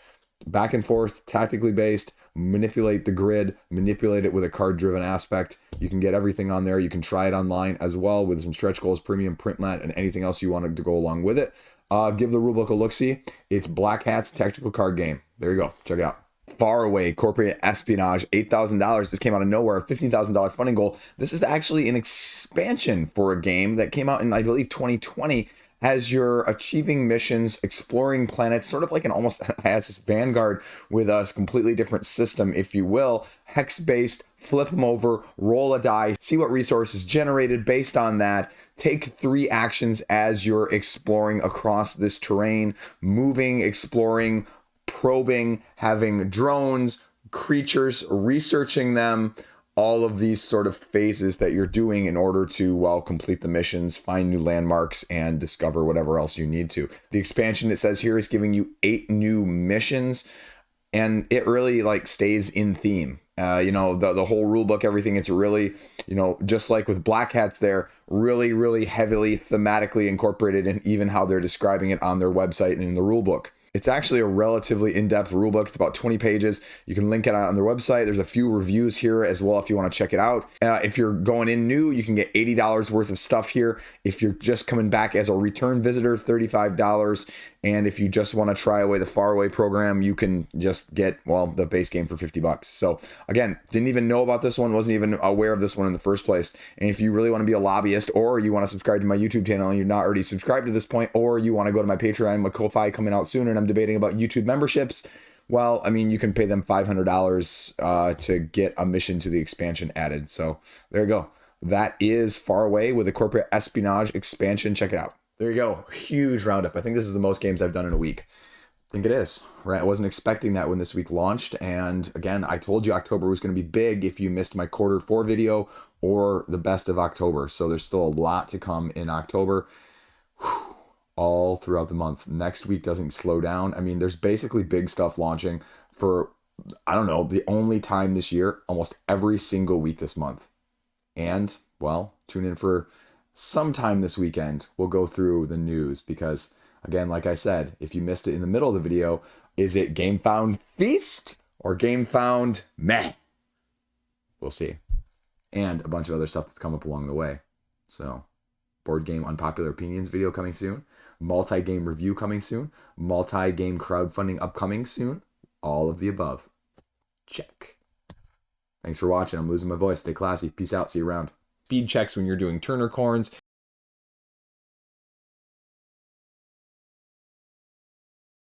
Back and forth, tactically based. Manipulate the grid, manipulate it with a card-driven aspect. You can get everything on there. You can try it online as well with some stretch goals, premium print mat, and anything else you wanted to go along with it. Give the rulebook a look-see. It's Black Hat's tactical card game. There you go. Check it out. Far Away, Corporate Espionage, $8,000. This came out of nowhere, $15,000 funding goal. This is actually an expansion for a game that came out in, I believe, 2020. as you're achieving missions, exploring planets, sort of like an almost as this Vanguard with a completely different system, if you will, hex-based, flip them over, roll a die, see what resources generated based on that. Take 3 actions as you're exploring across this terrain, moving, exploring, probing, having drones, creatures, researching them, all of these sort of phases that you're doing in order to, well, complete the missions, find new landmarks, and discover whatever else you need to. The expansion, it says here, is giving you 8 new missions, and it really like stays in theme. The whole rule book, everything, it's really, just like with Black Hats there, really, really heavily thematically incorporated in even how they're describing it on their website and in the rule book. It's actually a relatively in-depth rulebook. It's about 20 pages. You can link it out on their website. There's a few reviews here as well if you want to check it out. If you're going in new, you can get $80 worth of stuff here. If you're just coming back as a return visitor, $35. And if you just want to try away the Faraway program, you can just get, the base game for $50. So again, didn't even know about this one, wasn't even aware of this one in the first place. And if you really want to be a lobbyist, or you want to subscribe to my YouTube channel and you're not already subscribed to this point, or you want to go to my Patreon, my Ko-Fi coming out soon, and I'm debating about YouTube memberships, you can pay them $500 to get a mission to the expansion added. So there you go. That is Faraway with a corporate espionage expansion. Check it out. There you go. Huge roundup. I think this is the most games I've done in a week. I think it is, right? I wasn't expecting that when this week launched. And again, I told you October was going to be big if you missed my quarter 4 video or the best of October. So there's still a lot to come in October. Whew. All throughout the month. Next week doesn't slow down. There's basically big stuff launching for, the only time this year, almost every single week this month. And, tune in for sometime this weekend. We'll go through the news because, again, like I said, if you missed it in the middle of the video, is it Game Found Feast or Game Found Meh? We'll see. And a bunch of other stuff that's come up along the way. So, board game unpopular opinions video coming soon. Multi-game review coming soon. Multi-game crowdfunding upcoming soon. All of the above. Check. Thanks for watching. I'm losing my voice. Stay classy. Peace out. See you around. Speed checks when you're doing Turner corns.